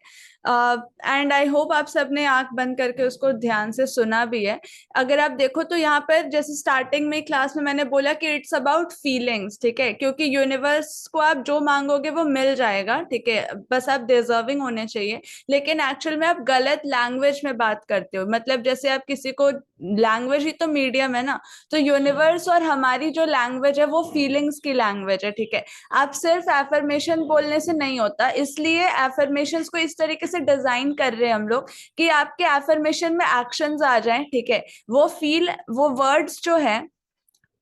एंड आई होप आप सबने आंख बंद करके उसको ध्यान से सुना भी है। अगर आप देखो तो यहाँ पर जैसे स्टार्टिंग में क्लास में मैंने बोला कि इट्स अबाउट फीलिंग्स, ठीक है, क्योंकि यूनिवर्स को आप जो मांगोगे वो मिल जाएगा, ठीक है, बस आप डिजर्विंग होने चाहिए। लेकिन एक्चुअल में आप गलत लैंग्वेज में बात करते हो, मतलब जैसे आप किसी को, लैंग्वेज ही तो मीडियम है ना, तो यूनिवर्स और हमारी जो लैंग्वेज है वो फीलिंग्स की लैंग्वेज है, ठीक है। आप सिर्फ एफर्मेशन बोलने से नहीं होता, इसलिए एफर्मेशंस को इस तरीके से डिजाइन कर रहे हैं हम लोग कि आपके एफर्मेशन में एक्शंस आ जाएं, ठीक है। वो वर्ड्स जो है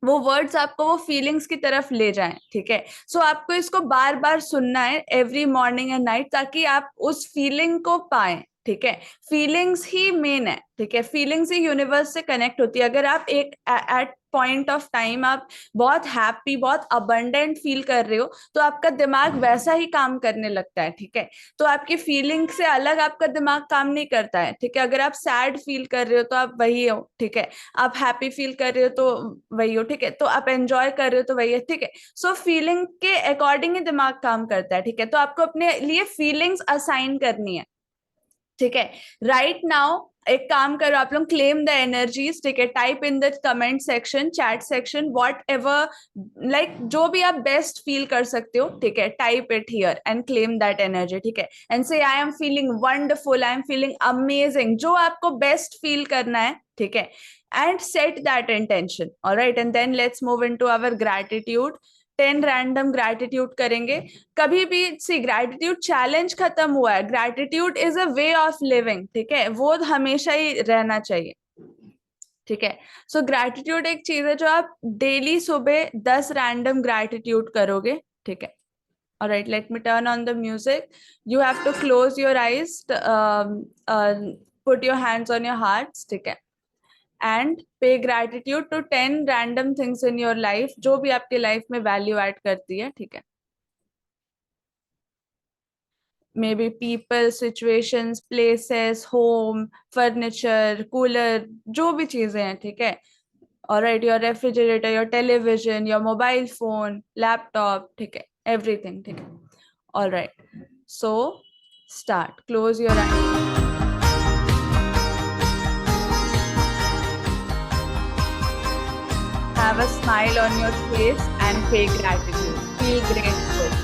वो वर्ड्स आपको वो फीलिंग्स की तरफ ले जाएं, ठीक है। सो आपको इसको बार बार सुनना है एवरी मॉर्निंग एंड नाइट, ताकि आप उस फीलिंग को पाएं, ठीक है। फीलिंग्स ही मेन है, ठीक है, फीलिंग्स ही यूनिवर्स से कनेक्ट होती है। अगर आप एक एट पॉइंट ऑफ टाइम आप बहुत हैप्पी, बहुत अबंडेंट फील कर रहे हो, तो आपका दिमाग वैसा ही काम करने लगता है, ठीक है। तो आपकी फीलिंग से अलग आपका दिमाग काम नहीं करता है, ठीक है। अगर आप सैड फील कर रहे हो तो आप वही हो, ठीक है। आप हैप्पी फील कर रहे हो तो वही हो, ठीक है। तो आप एंजॉय कर रहे हो तो वही है, ठीक है। सो फीलिंग के अकॉर्डिंग ही दिमाग काम करता है, ठीक है। तो आपको अपने लिए फीलिंग्स असाइन करनी है, ठीक है। राइट नाउ एक काम करो आप लोग, क्लेम द एनर्जीज, ठीक है। Type in the comment section, chat section, what ever, like जो भी आप बेस्ट फील कर सकते हो, ठीक है। Type it here and claim that energy, ठीक है। And so I am feeling wonderful, I am feeling amazing, जो आपको बेस्ट फील करना है, ठीक है। And set that intention, alright. And then let's move into our gratitude. 10 random gratitude करेंगे। कभी भी सी ग्रैटिट्यूड चैलेंज खत्म हुआ है, gratitude is a way of living, ठीक है। वो हमेशा ही रहना चाहिए, ठीक है। सो ग्रैटिट्यूड एक चीज है जो आप डेली सुबह 10 रैंडम ग्रैटिट्यूड करोगे, ठीक है। Alright, let me turn on the music. You have to close your eyes, put your hands on your hearts, ठीक है। And pay gratitude to 10 random things in your life, जो भी आपके लाइफ में वैल्यू ऐड करती है, ठीक है। May be people, situations, places, home, furniture, cooler, जो भी चीजें हैं, ठीक है। Alright, your refrigerator, your television, your mobile phone, laptop, ठीक है, एवरीथिंग, ठीक है। Alright, so start, close your eyes. Have a smile on your face and pay gratitude. Feel grateful.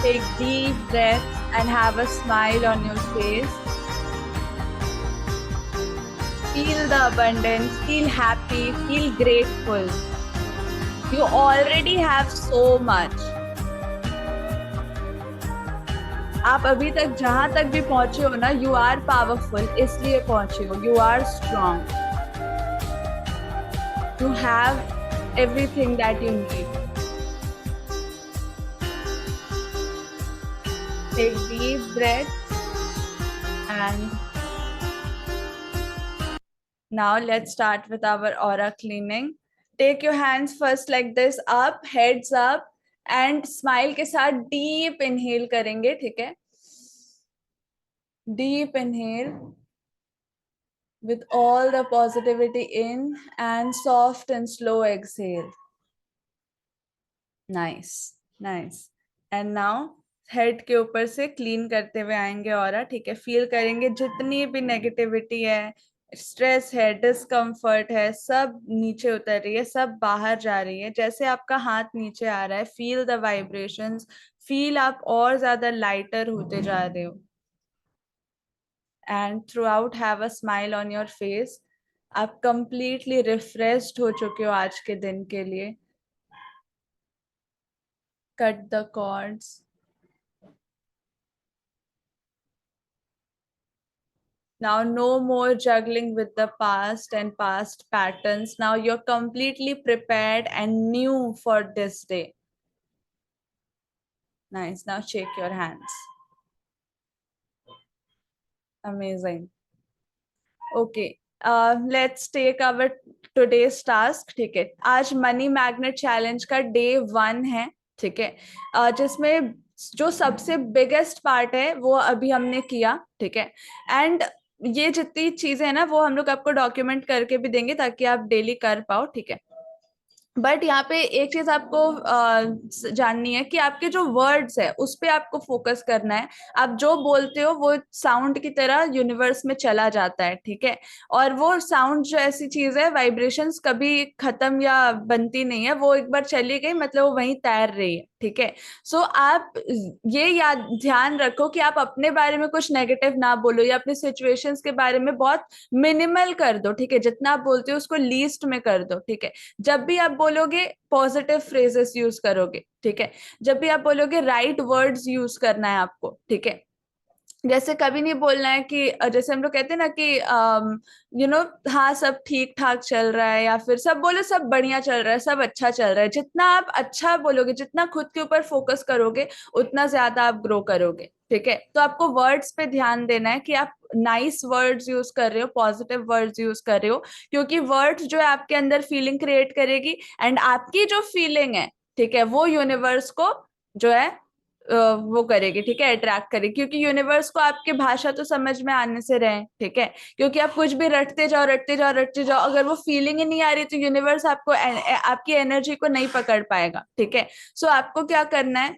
Take deep breaths and have a smile on your face. Feel the abundance, feel happy, feel grateful. You already have so much. आप अभी तक जहां तक भी पहुंचे हो ना, यू आर पावरफुल, इसलिए पहुंचे हो, you are strong, you have everything that you need. Take deep breaths and Now let's start with our aura cleaning. Take your hands first like this up, heads up, and smile के साथ deep inhale करेंगे, ठीक है? Deep inhale with all the positivity in and soft and slow exhale. Nice, nice. And now head के ऊपर से क्लीन करते हुए आएंगे ऑरा, ठीक है? फील करेंगे जितनी भी नेगेटिविटी है, स्ट्रेस है, डिस्कम्फर्ट है, सब नीचे उतर रही है, सब बाहर जा रही है. जैसे आपका हाथ नीचे आ रहा है, फील द वाइब्रेशंस, फील आप और ज्यादा लाइटर होते जा रहे हो. And throughout have a smile on your face. आप कंप्लीटली रिफ्रेश्ड हो चुके हो आज के दिन के लिए. Cut the cords. Now, no more juggling with the past and past patterns. Now you're completely prepared and new for this day. Nice. Now shake your hands. Amazing. Okay. Let's take our today's task. ठीक है, आज मनी मैग्नेट चैलेंज का डे 1 है, ठीक है? जिसमें जो सबसे बिगेस्ट पार्ट है वो अभी हमने किया, ठीक है? एंड ये जितनी चीजें हैं ना, वो हम लोग आपको डॉक्यूमेंट करके भी देंगे ताकि आप डेली कर पाओ, ठीक है? बट यहाँ पे एक चीज आपको जाननी है कि आपके जो वर्ड्स है उस पे आपको फोकस करना है. आप जो बोलते हो वो साउंड की तरह यूनिवर्स में चला जाता है, ठीक है? और वो साउंड जो ऐसी चीज है, वाइब्रेशंस कभी खत्म या बनती नहीं है. वो एक बार चली गई मतलब वो वहीं तैर रही है, ठीक है? सो आप ये याद ध्यान रखो कि आप अपने बारे में कुछ नेगेटिव ना बोलो या अपनी सिचुएशंस के बारे में बहुत मिनिमल कर दो, ठीक है? जितना आप बोलते हो उसको लीस्ट में कर दो, ठीक है? जब भी आप बोलोगे पॉजिटिव फ्रेजेस यूज करोगे, ठीक है? जब भी आप बोलोगे राइट वर्ड्स यूज करना है आपको, ठीक है? जैसे कभी नहीं बोलना है कि जैसे हम लोग कहते हैं ना कि हाँ सब ठीक ठाक चल रहा है, या फिर सब बोलो सब बढ़िया चल रहा है, सब अच्छा चल रहा है. जितना आप अच्छा बोलोगे, जितना खुद के ऊपर फोकस करोगे, उतना ज्यादा आप ग्रो करोगे, ठीक है? तो आपको वर्ड्स पे ध्यान देना है कि आप नाइस वर्ड्स यूज कर रहे हो, पॉजिटिव वर्ड्स यूज कर रहे हो, क्योंकि वर्ड्स जो है आपके अंदर फीलिंग क्रिएट करेगी. एंड आपकी जो फीलिंग है, ठीक है, वो यूनिवर्स को जो है वो करेगी, ठीक है? अट्रैक्ट करेगी, क्योंकि यूनिवर्स को आपकी भाषा तो समझ में आने से रहे, ठीक है? क्योंकि आप कुछ भी रटते जाओ रटते जाओ रटते जाओ, अगर वो फीलिंग ही नहीं आ रही तो यूनिवर्स आपको आपकी एनर्जी को नहीं पकड़ पाएगा, ठीक है? सो आपको क्या करना है,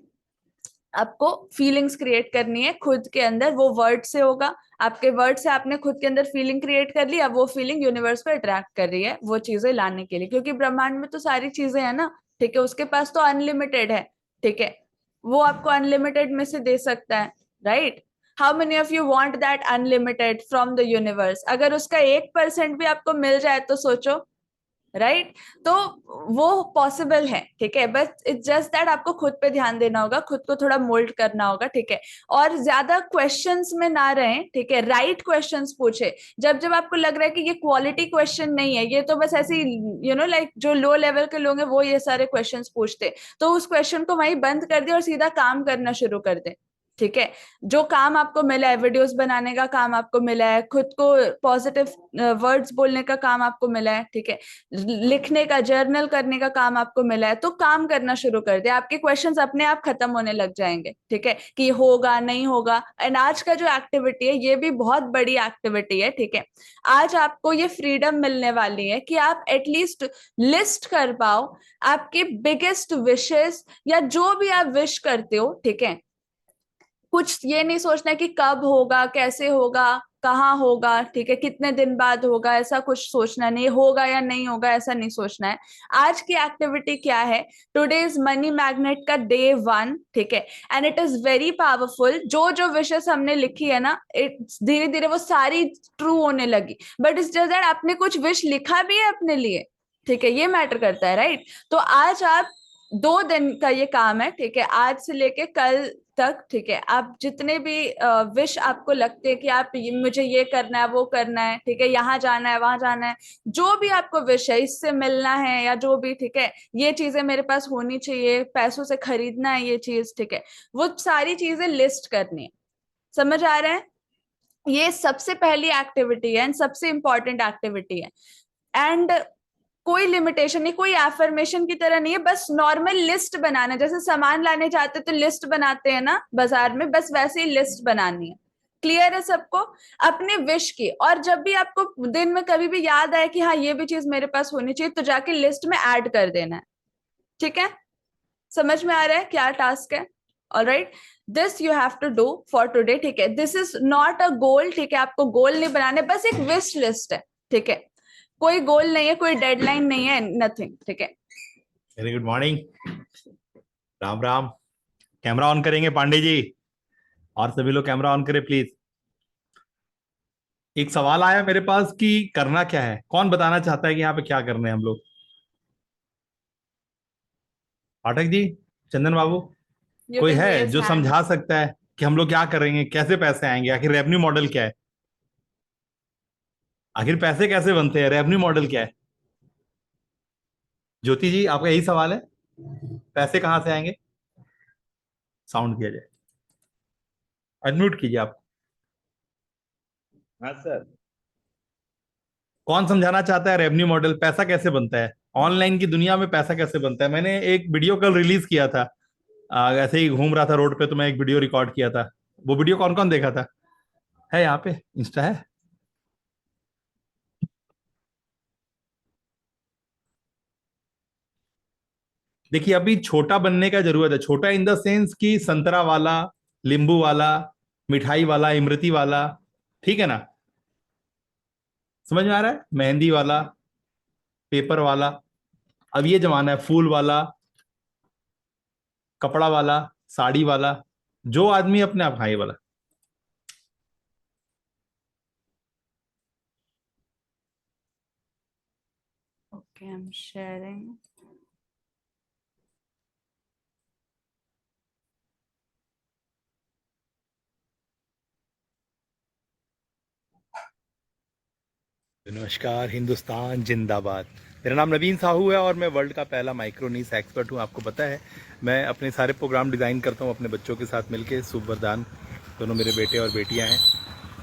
आपको फीलिंग्स क्रिएट करनी है खुद के अंदर. वो वर्ड से होगा, आपके वर्ड से आपने खुद के अंदर फीलिंग क्रिएट कर ली. अब वो फीलिंग यूनिवर्स को अट्रैक्ट कर रही है वो चीजें लाने के लिए, क्योंकि ब्रह्मांड में तो सारी चीजें है ना, ठीक है? उसके पास तो अनलिमिटेड है, ठीक है? वो आपको अनलिमिटेड में से दे सकता है, right? How many of you want that unlimited from the universe? अगर उसका 1% भी आपको मिल जाए तो सोचो, राइट? तो वो पॉसिबल है, ठीक है? बस इट्स जस्ट दैट आपको खुद पे ध्यान देना होगा, खुद को थोड़ा मोल्ड करना होगा, ठीक है? और ज्यादा क्वेश्चंस में ना रहें, ठीक है? राइट क्वेश्चंस पूछे. जब जब आपको लग रहा है कि ये क्वालिटी क्वेश्चन नहीं है, ये तो बस ऐसे लाइक जो लो लेवल के लोग हैं वो ये सारे क्वेश्चंस पूछते, तो उस क्वेश्चन को वहीं बंद कर दे और सीधा काम करना शुरू कर दे, ठीक है? जो काम आपको मिला है, वीडियोस बनाने का काम आपको मिला है, खुद को पॉजिटिव वर्ड्स बोलने का काम आपको मिला है, ठीक है? लिखने का, जर्नल करने का काम आपको मिला है, तो काम करना शुरू कर दे. आपके क्वेश्चंस अपने आप खत्म होने लग जाएंगे, ठीक है? कि होगा नहीं होगा. एंड आज का जो एक्टिविटी है ये भी बहुत बड़ी एक्टिविटी है, ठीक है? आज आपको ये फ्रीडम मिलने वाली है कि आप एटलीस्ट लिस्ट कर पाओ आपके बिगेस्ट विशेस, या जो भी आप विश करते हो, ठीक है? कुछ ये नहीं सोचना कि कब होगा, कैसे होगा, कहाँ होगा, ठीक है, कितने दिन बाद होगा, ऐसा कुछ सोचना नहीं. होगा या नहीं होगा ऐसा नहीं सोचना है. आज की एक्टिविटी क्या है? टुडे इज मनी मैग्नेट का डे 1, ठीक है? And it is very powerful. जो जो विशेस हमने लिखी है ना, धीरे धीरे वो सारी ट्रू होने लगी. बट इट्स जस्ट दैट आपने कुछ विश लिखा भी है अपने लिए, ठीक है? ये मैटर करता है, राइट? तो आज आप 2 दिन का ये काम है, ठीक है? आज से लेके कल तक, ठीक है? आप जितने भी विश आपको लगते हैं कि आप मुझे ये करना है, वो करना है, ठीक है, यहाँ जाना है, वहां जाना है, जो भी आपको विश है, इससे मिलना है या जो भी, ठीक है, ये चीजें मेरे पास होनी चाहिए, पैसों से खरीदना है ये चीज, ठीक है, वो सारी चीजें लिस्ट करनी है. समझ आ रहा है? ये सबसे पहली एक्टिविटी है एंड सबसे इंपॉर्टेंट एक्टिविटी है। एंड कोई लिमिटेशन नहीं, कोई एफर्मेशन की तरह नहीं है, बस नॉर्मल लिस्ट बनाना, जैसे सामान लाने जाते तो लिस्ट बनाते हैं ना बाजार में, बस वैसे ही लिस्ट बनानी है। क्लियर है सबको? अपने विश की, और जब भी आपको दिन में कभी भी याद आए कि हाँ ये भी चीज मेरे पास होनी चाहिए, तो जाके लिस्ट में ऐड कर देना है। ठीक है, समझ में आ रहा है क्या टास्क है? Alright, this you have to do for today. ठीक है, this is not a goal. ठीक है, आपको गोल नहीं बनाने, बस एक विश लिस्ट है। ठीक है, कोई गोल नहीं है, कोई डेडलाइन नहीं है, नथिंग। ठीक है, very good morning, Ram Ram. Camera on करेंगे पांडे जी, और सभी लोग कैमरा ऑन करें प्लीज। एक सवाल आया मेरे पास कि करना क्या है, कौन बताना चाहता है कि यहाँ पे क्या करने हैं हम लोग? पाठक जी, चंदन बाबू, You कोई can है raise जो hand. समझा सकता है कि हम लोग क्या करेंगे, कैसे पैसे आएंगे, आखिर रेवेन्यू मॉडल क्या है, आखिर पैसे कैसे बनते हैं, रेवेन्यू मॉडल क्या है? ज्योति जी, आपका यही सवाल है, पैसे कहां से आएंगे? साउंड किया जाए, अनम्यूट कीजिए आप। हाँ सर। कौन समझाना चाहता है रेवेन्यू मॉडल, पैसा कैसे बनता है, ऑनलाइन की दुनिया में पैसा कैसे बनता है? मैंने एक वीडियो कल रिलीज किया था, ऐसे ही घूम रहा था रोड पे, तो मैं एक वीडियो रिकॉर्ड किया था। वो वीडियो कौन कौन देखा था? है यहाँ पे, इंस्टा है? देखिए, अभी छोटा बनने का जरूरत है। छोटा इन द सेंस कि संतरा वाला, नींबू वाला, मिठाई वाला, इमरती वाला, ठीक है ना? समझ में आ रहा है? मेहंदी वाला, पेपर वाला। अब ये जमाना है फूल वाला, कपड़ा वाला, साड़ी वाला, जो आदमी अपने आप। हाँ, ये वाला। Okay, I'm sharing. नमस्कार, हिंदुस्तान जिंदाबाद। मेरा नाम नवीन साहू है और मैं वर्ल्ड का पहला माइक्रोनीस एक्सपर्ट हूँ। आपको पता है, मैं अपने सारे प्रोग्राम डिज़ाइन करता हूँ अपने बच्चों के साथ मिलके। शुभ वरदान, दोनों मेरे बेटे और बेटियाँ हैं।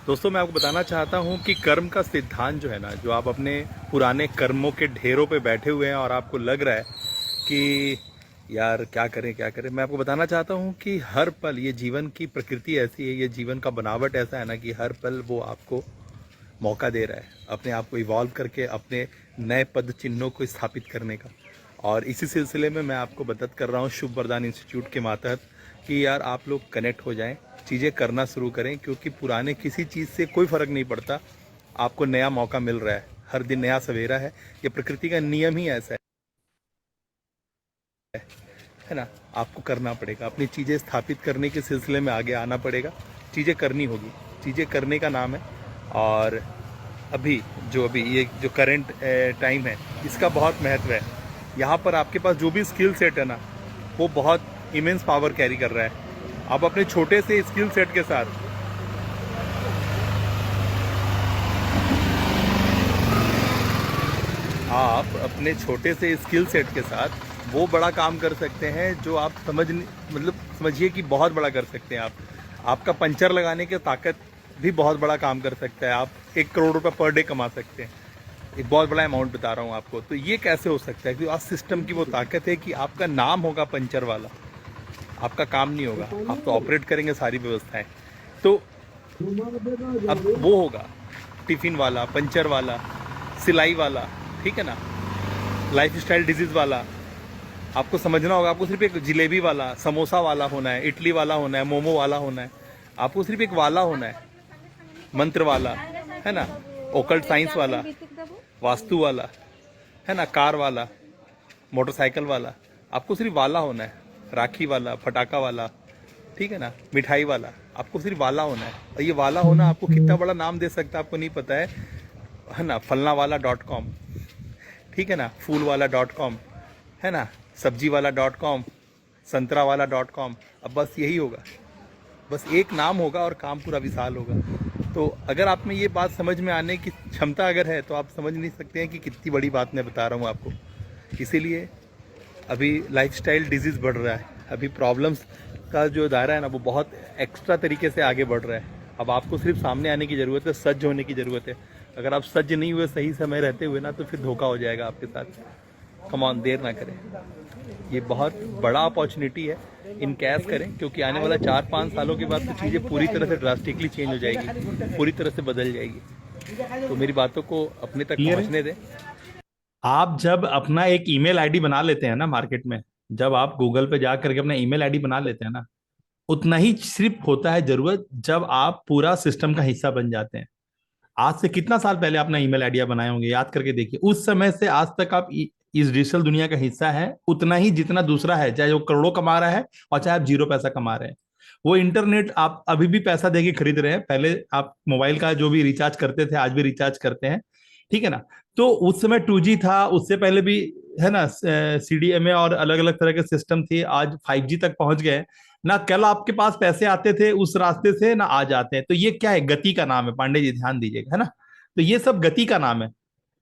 दोस्तों, मैं आपको बताना चाहता हूँ कि कर्म का सिद्धांत जो है ना, जो आप अपने पुराने कर्मों के ढेरों पे बैठे हुए हैं और आपको लग रहा है कि यार क्या करें क्या करें, मैं आपको बताना चाहता हूँ कि हर पल, ये जीवन की प्रकृति ऐसी है, ये जीवन का बनावट ऐसा है ना कि हर पल वो आपको मौका दे रहा है अपने आप को इवॉल्व करके अपने नए पद चिन्हों को स्थापित करने का। और इसी सिलसिले में मैं आपको मदद कर रहा हूँ शुभ वरदान इंस्टीट्यूट के मातहत कि यार आप लोग कनेक्ट हो जाएं, चीज़ें करना शुरू करें, क्योंकि पुराने किसी चीज़ से कोई फ़र्क नहीं पड़ता। आपको नया मौका मिल रहा है, हर दिन नया सवेरा है। ये प्रकृति का नियम ही ऐसा है ना। आपको करना पड़ेगा, अपनी चीज़ें स्थापित करने के सिलसिले में आगे आना पड़ेगा, चीज़ें करनी होगी, चीज़ें करने का नाम है। और अभी ये जो करंट टाइम है, इसका बहुत महत्व है। यहाँ पर आपके पास जो भी स्किल सेट है ना, वो बहुत इमेंस पावर कैरी कर रहा है। आप अपने छोटे से स्किल सेट के साथ वो बड़ा काम कर सकते हैं जो आप समझिए कि बहुत बड़ा कर सकते हैं। आपका पंचर लगाने की ताकत भी बहुत बड़ा काम कर सकता है। आप 1 करोड़ रुपए पर डे कमा सकते हैं। एक बहुत बड़ा अमाउंट बता रहा हूँ आपको। तो ये कैसे हो सकता है? क्योंकि आज सिस्टम की वो ताकत है कि आपका नाम होगा पंचर वाला, आपका काम नहीं होगा, आप तो ऑपरेट करेंगे सारी व्यवस्थाएं। तो अब वो होगा टिफिन वाला, पंचर वाला, सिलाई वाला, ठीक है ना, लाइफस्टाइल डिजीज वाला। आपको समझना होगा, आपको सिर्फ एक जिलेबी वाला, समोसा वाला होना है, इडली वाला होना है, मोमो वाला होना है। आपको सिर्फ एक वाला होना है, मंत्र वाला, है ना, ओकल्ट साइंस वाला, वास्तु वाला, है ना, कार वाला, मोटरसाइकिल वाला। आपको सिर्फ वाला होना है, राखी वाला, फटाका वाला, ठीक है ना, मिठाई वाला। आपको सिर्फ वाला होना है। और ये वाला होना आपको कितना बड़ा नाम दे सकता है आपको नहीं पता है ना। फलना वाला .com, ठीक है ना, फूल वाला .com, है ना, सब्जी वाला .com, संतरा वाला .com। अब बस यही होगा, बस एक नाम होगा और काम पूरा विशाल होगा। तो अगर आप में ये बात समझ में आने की क्षमता अगर है, तो आप समझ नहीं सकते हैं कि कितनी बड़ी बात मैं बता रहा हूँ आपको। इसीलिए अभी लाइफस्टाइल डिजीज़ बढ़ रहा है, अभी प्रॉब्लम्स का जो दायरा है ना, वो बहुत एक्स्ट्रा तरीके से आगे बढ़ रहा है। अब आपको सिर्फ सामने आने की ज़रूरत है, सज्ज होने की ज़रूरत है। अगर आप सज्ज नहीं हुए सही समय रहते हुए ना, तो फिर धोखा हो जाएगा आपके साथ। कम ऑन, देर ना करें, ये बहुत बड़ा अपॉर्चुनिटी है, इन कैश करें, क्योंकि आने वाला 4-5 सालों के बाद तो चीज़ें पूरी तरह से ड्रास्टिकली चेंज हो जाएगी, पूरी तरह से बदल जाएगी। तो मेरी बातों को अपने तक पहुंचने दें। आप जब अपना एक ईमेल आईडी बना लेते हैं ना मार्केट में, जब आप गूगल पे जा करके अपना ईमेल आईडी बना लेते हैं ना, उतना ही सिर्फ होता है जरूरत जब आप पूरा सिस्टम का हिस्सा बन जाते हैं। आज से कितना साल पहले अपना ईमेल आईडिया बनाए होंगे, याद करके देखिए। उस समय से आज तक आप इस डिजिटल दुनिया का हिस्सा है उतना ही जितना दूसरा है, चाहे वो करोड़ों कमा रहा है और चाहे आप 0 पैसा कमा रहे हैं। वो इंटरनेट आप अभी भी पैसा देके खरीद रहे हैं, पहले आप मोबाइल का जो भी रिचार्ज करते थे आज भी रिचार्ज करते हैं, ठीक है ना। तो उस समय 2G था, उससे पहले भी है ना CDMA और अलग अलग तरह के सिस्टम थे, आज 5G तक पहुंच गए ना। कल आपके पास पैसे आते थे उस रास्ते से ना, आज आते हैं। तो ये क्या है, गति का नाम है, पांडे जी ध्यान दीजिएगा, है ना। तो ये सब गति का नाम है।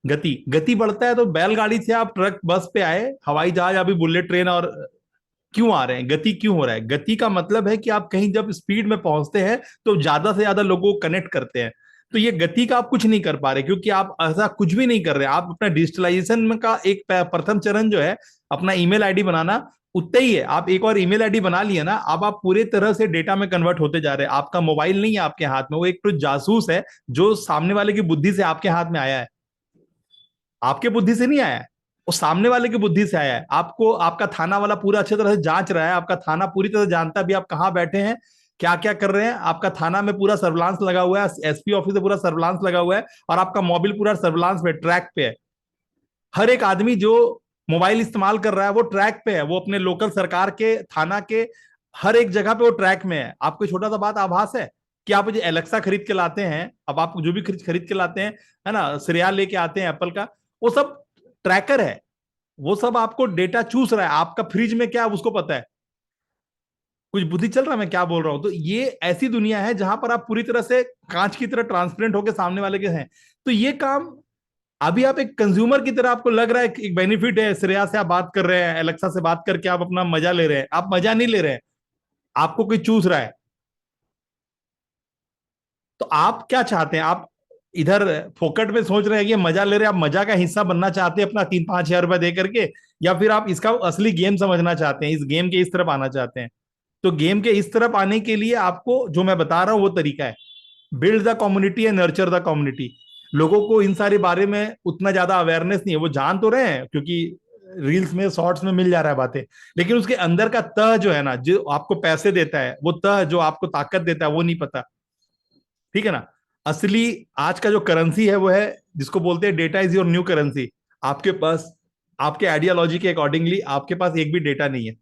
गति गति बढ़ता है तो बैलगाड़ी से आप ट्रक बस पे आए, हवाई जहाज, अभी बुलेट ट्रेन, और क्यों आ रहे हैं, गति क्यों हो रहा है। गति का मतलब है कि आप कहीं जब स्पीड में पहुंचते हैं तो ज्यादा से ज्यादा लोगों को कनेक्ट करते हैं। तो ये गति का आप कुछ नहीं कर पा रहे, क्योंकि आप ऐसा कुछ भी नहीं कर रहे। आप अपना डिजिटलाइजेशन का एक प्रथम चरण जो है अपना ईमेल आईडी बनाना, उतना ही है। आप एक और ईमेल आईडी बना लिया ना, अब आप पूरे तरह से डेटा में कन्वर्ट होते जा रहे हैं। आपका मोबाइल नहीं है आपके हाथ में, वो एक तो जासूस है जो सामने वाले की बुद्धि से आपके हाथ में आया है। आपके बुद्धि से नहीं आया है, वो सामने वाले की बुद्धि से आया है। आपको आपका थाना वाला पूरा अच्छी तरह से जांच रहा है, आपका थाना पूरी तरह से जानता है भी आप कहाँ बैठे हैं, क्या क्या कर रहे हैं। आपका थाना में पूरा सर्विलांस लगा हुआ है, SP ऑफिस में पूरा सर्विलांस लगा हुआ है, और आपका मोबाइल पूरा सर्विलांस पे, ट्रैक पे है। हर एक आदमी जो मोबाइल इस्तेमाल कर रहा है वो ट्रैक पे है, वो अपने लोकल सरकार के, थाना के, हर एक जगह पे वो ट्रैक में है। आपको छोटा सा बात आभास है कि आप जो एलेक्सा खरीद के लाते हैं, अब आप जो भी खरीद के लाते हैं, है ना, श्रेया लेके आते हैं एप्पल का, वो सब ट्रैकर है, वो सब आपको डेटा चूस रहा है। आपका फ्रिज में क्या है उसको पता है। कुछ बुद्धि चल रहा है मैं क्या बोल रहा हूं। तो ये ऐसी दुनिया है जहां पर आप पूरी तरह से कांच की तरह ट्रांसपेरेंट होकर सामने वाले के हैं। तो ये काम अभी आप एक कंज्यूमर की तरह आपको लग रहा है एक बेनिफिट है, श्रेया से आप बात कर रहे हैं, एलेक्सा से बात करके आप अपना मजा ले रहे हैं। आप मजा नहीं ले रहे हैं, आपको कोई चूस रहा है। तो आप क्या चाहते हैं, आप इधर फोकट में सोच रहे हैं कि मजा ले रहे हैं, आप मजा का हिस्सा बनना चाहते हैं अपना 3-5 हजार रुपए दे करके, या फिर आप इसका असली गेम समझना चाहते हैं, इस गेम के इस तरफ आना चाहते हैं। तो गेम के इस तरफ आने के लिए आपको जो मैं बता रहा हूं वो तरीका है, build the community and nurture the community. लोगों को इन सारे बारे में उतना ज्यादा अवेयरनेस नहीं है, वो जान तो रहे हैं क्योंकि रील्स में, शॉर्ट्स में मिल जा रहा है बातें, लेकिन उसके अंदर का तह जो है ना, जो आपको पैसे देता है, वो तह जो आपको ताकत देता है, वो नहीं पता, ठीक है ना। असली आज का जो करेंसी है वो है जिसको बोलते हैं data is your new currency. आपके पास आपके आइडियोलॉजी के अकॉर्डिंगली आपके पास एक भी डेटा नहीं है।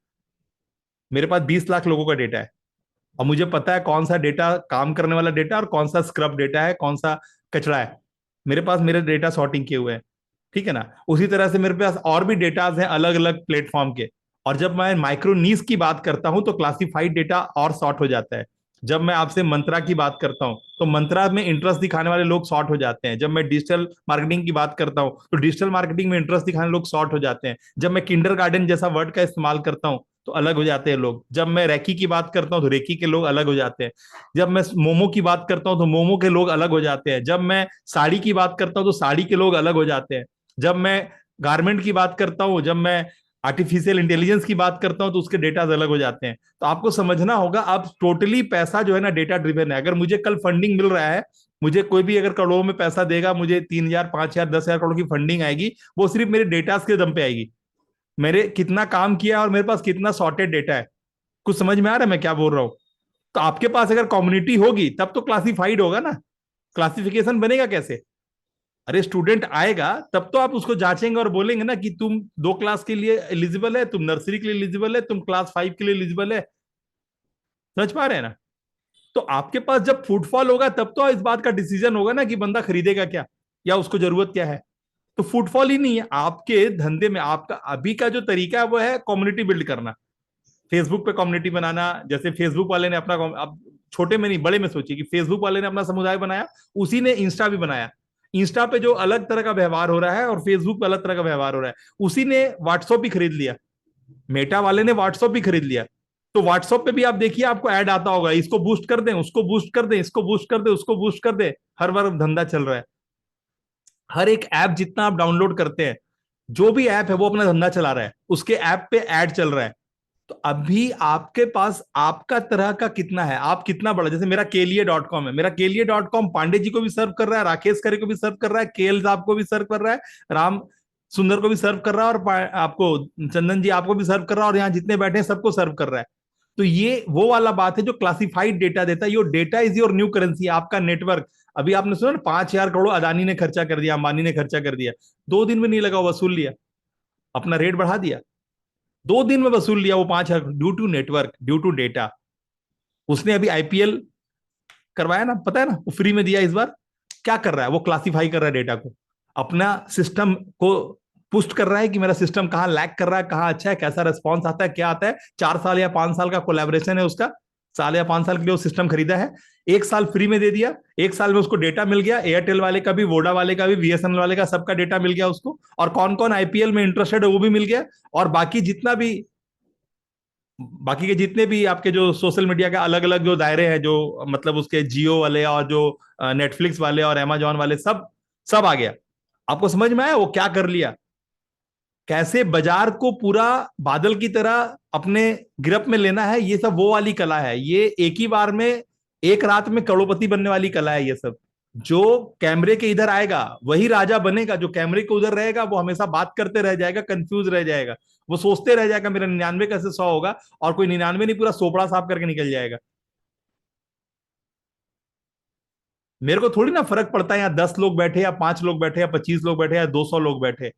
मेरे पास 20 लाख लोगों का डेटा है, और मुझे पता है कौन सा डेटा काम करने वाला डेटा और कौन सा स्क्रब डेटा है, कौन सा कचरा है। मेरे पास मेरे डेटा सॉर्टिंग किए हुए हैं, ठीक है ना। उसी तरह से मेरे पास और भी डेटाज हैं अलग अलग प्लेटफॉर्म के। और जब मैं माइक्रो नीश की बात करता हूं तो क्लासिफाइड डेटा और सॉर्ट हो जाता है। जब मैं आपसे मंत्रा की बात करता हूं तो मंत्रा में इंटरेस्ट दिखाने वाले लोग सॉर्ट हो जाते हैं। जब मैं डिजिटल मार्केटिंग की बात करता हूं तो डिजिटल मार्केटिंग में इंटरेस्ट दिखाने लोग सॉर्ट हो जाते हैं। जब मैं किंडरगार्टन जैसा वर्ड का इस्तेमाल करता हूं तो अलग हो जाते हैं लोग। जब मैं रेकी की बात करता हूं तो रेकी के लोग अलग हो जाते हैं। जब मैं मोमो की बात करता हूं तो मोमो के लोग अलग हो जाते हैं। जब मैं साड़ी की बात करता हूं तो साड़ी के लोग अलग हो जाते हैं। जब मैं गारमेंट की बात करता हूं, जब मैं आर्टिफिशियल इंटेलिजेंस की बात करता हूं तो उसके डेटा अलग हो जाते हैं। तो आपको समझना होगा, अब टोटली पैसा जो है ना डेटा ड्रिवन है। अगर मुझे कल फंडिंग मिल रहा है, मुझे कोई भी अगर करोड़ों में पैसा देगा, मुझे 3,000, 5,000, 10,000 करोड़ की फंडिंग आएगी, वो सिर्फ मेरे डेटा के दम पे आएगी। मेरे कितना काम किया और मेरे पास कितना सॉर्टेड डेटा है। कुछ समझ में आ रहा है मैं क्या बोल रहा हूं। तो आपके पास अगर कम्युनिटी होगी तब तो क्लासिफाइड होगा ना, क्लासिफिकेशन बनेगा कैसे। अरे स्टूडेंट आएगा तब तो आप उसको जांचेंगे और बोलेंगे ना कि तुम 2 क्लास के लिए एलिजिबल है, तुम नर्सरी के लिए एलिजिबल है, तुम क्लास 5 के लिए एलिजिबल है। समझ पा रहे हैं ना। तो आपके पास जब फुटफॉल होगा तब तो इस बात का डिसीजन होगा ना कि बंदा खरीदेगा क्या या उसको जरूरत क्या है। तो फुटफॉल ही नहीं है आपके धंधे में। आपका अभी का जो तरीका है वो है कम्युनिटी बिल्ड करना, फेसबुक पे कम्युनिटी बनाना। जैसे फेसबुक वाले ने अपना, अब छोटे में नहीं बड़े में सोचिए कि फेसबुक वाले ने अपना समुदाय बनाया, उसी ने इंस्टा भी बनाया। इंस्टा पे जो अलग तरह का व्यवहार हो रहा है और फेसबुक पे अलग तरह का व्यवहार हो रहा है, उसी ने व्हाट्सएप भी खरीद लिया, मेटा वाले ने व्हाट्सएप भी खरीद लिया। तो व्हाट्सएप पे भी आप देखिए, आपको ऐड आता होगा, इसको बूस्ट कर दें, उसको बूस्ट कर दें, इसको बूस्ट कर दें, उसको बूस्ट कर दें। हर बार धंधा चल रहा है। हर एक ऐप जितना आप डाउनलोड करते हैं, जो भी ऐप है वो अपना धंधा चला रहा है, उसके ऐप पे ऐड चल रहा है। तो अभी आपके पास आपका तरह का कितना है, आप कितना बड़ा, जैसे मेरा केलिए.com है, मेरा केलिए.com पांडे जी को भी सर्व कर रहा है, राकेश करे को भी सर्व कर रहा है, केएल साहब को भी सर्व कर रहा है, राम सुंदर को भी सर्व कर रहा है, और आपको चंदन जी आपको भी सर्व कर रहा है, और यहाँ जितने बैठे हैं सबको सर्व कर रहा है। तो ये वो वाला बात है जो क्लासिफाइड डेटा देता है। Your data is your new currency, आपका नेटवर्क। अभी आपने सुना ना, 5,000 करोड़ अदानी ने खर्चा कर दिया, अंबानी ने खर्चा कर दिया, 2 दिन में नहीं लगा, वसूल लिया, अपना रेट बढ़ा दिया, 2 दिन में वसूल लिया वो 5,000, due to network, due to data. उसने अभी आईपीएल करवाया ना, पता है ना, वो फ्री में दिया इस बार। क्या कर रहा है वो? क्लासिफाई कर रहा है डेटा को, अपना सिस्टम को पुस्ट कर रहा है कि मेरा सिस्टम कहाँ लैग कर रहा है, कहाँ अच्छा है, कैसा रेस्पॉन्स आता है, क्या आता है। 4 साल या 5 साल का कोलैबोरेशन है उसका, साल या 5 साल के लिए वो सिस्टम खरीदा है, 1 साल फ्री में दे दिया, 1 साल में उसको डेटा मिल गया, एयरटेल वाले का भी, वोडा वाले का भी, बीएसएनएल वाले का, सबका डेटा मिल गया उसको, और कौन कौन आईपीएल में इंटरेस्टेड है वो भी मिल गया, और बाकी के जितने भी आपके जो सोशल मीडिया के अलग अलग जो दायरे हैं, जो मतलब उसके जियो वाले और जो नेटफ्लिक्स वाले और अमेजॉन वाले, सब आ गया। आपको समझ में आया वो क्या कर लिया? कैसे बाजार को पूरा बादल की तरह अपने गिरफ्त में लेना है, ये सब वो वाली कला है। ये एक ही बार में, एक रात में करोड़पति बनने वाली कला है ये सब। जो कैमरे के इधर आएगा वही राजा बनेगा, जो कैमरे के उधर रहेगा वो हमेशा बात करते रह जाएगा, कंफ्यूज रह जाएगा, वो सोचते रह जाएगा मेरा 99 कैसे 100 होगा, और कोई 99 नहीं, पूरा सोपड़ा साफ करके निकल जाएगा। मेरे को थोड़ी ना फर्क पड़ता है यहाँ 10 लोग बैठे या 5 लोग बैठे या 25 लोग बैठे या 200 लोग बैठे,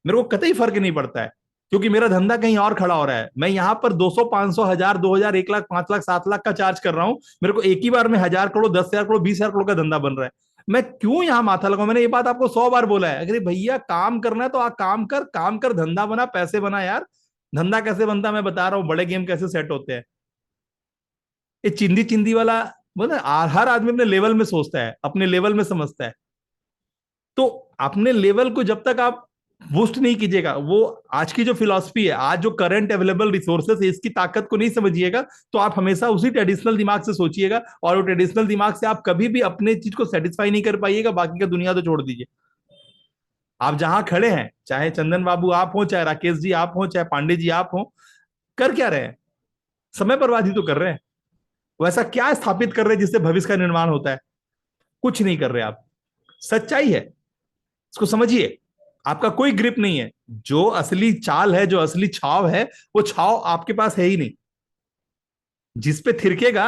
मेरे को कतई फर्क नहीं पड़ता है, क्योंकि मेरा धंधा कहीं और खड़ा हो रहा है। मैं यहाँ पर 200, 500, 1000, 2000, 1 लाख, 5 लाख, 7 लाख का चार्ज कर रहा हूं। मेरे को एक ही बार में 1,000 करोड़, 10,000 करोड़, 20,000 करोड़ का धंधा बन रहा है। मैं क्यों यहाँ माथा लगाऊं? मैंने ये बात आपको 100 बार बोला है, अगर भैया काम करना है तो काम कर, काम कर, धंधा बना, पैसे बना यार। धंधा कैसे बनता है मैं बता रहा हूँ, बड़े गेम कैसे सेट होते हैं। ये चिंदी चिंदी वाला बोला, हर आदमी अपने लेवल में सोचता है, अपने लेवल में समझता है। तो अपने लेवल को जब तक आप बूस्ट नहीं कीजिएगा, वो आज की जो फिलॉसफी है, आज जो करंट अवेलेबल रिसोर्सेस है, इसकी ताकत को नहीं समझिएगा, तो आप हमेशा उसी ट्रेडिशनल दिमाग से सोचिएगा, और वो ट्रेडिशनल दिमाग से आप कभी भी अपने चीज को सेटिस्फाई नहीं कर पाइएगा। बाकी का दुनिया तो छोड़ दीजिए। आप जहां खड़े हैं, चाहे चंदन बाबू आप हो, चाहे राकेश जी आप हो, चाहे पांडे जी आप हो, कर क्या रहे हैं? समय बर्बादी तो कर रहे हैं। वैसा क्या स्थापित कर रहे हैं जिससे भविष्य का निर्माण होता है? कुछ नहीं कर रहे आप। सच्चाई है, इसको समझिए। आपका कोई ग्रिप नहीं है। जो असली चाल है, जो असली छाव है, वो छाव आपके पास है ही नहीं। जिस पे थिरकेगा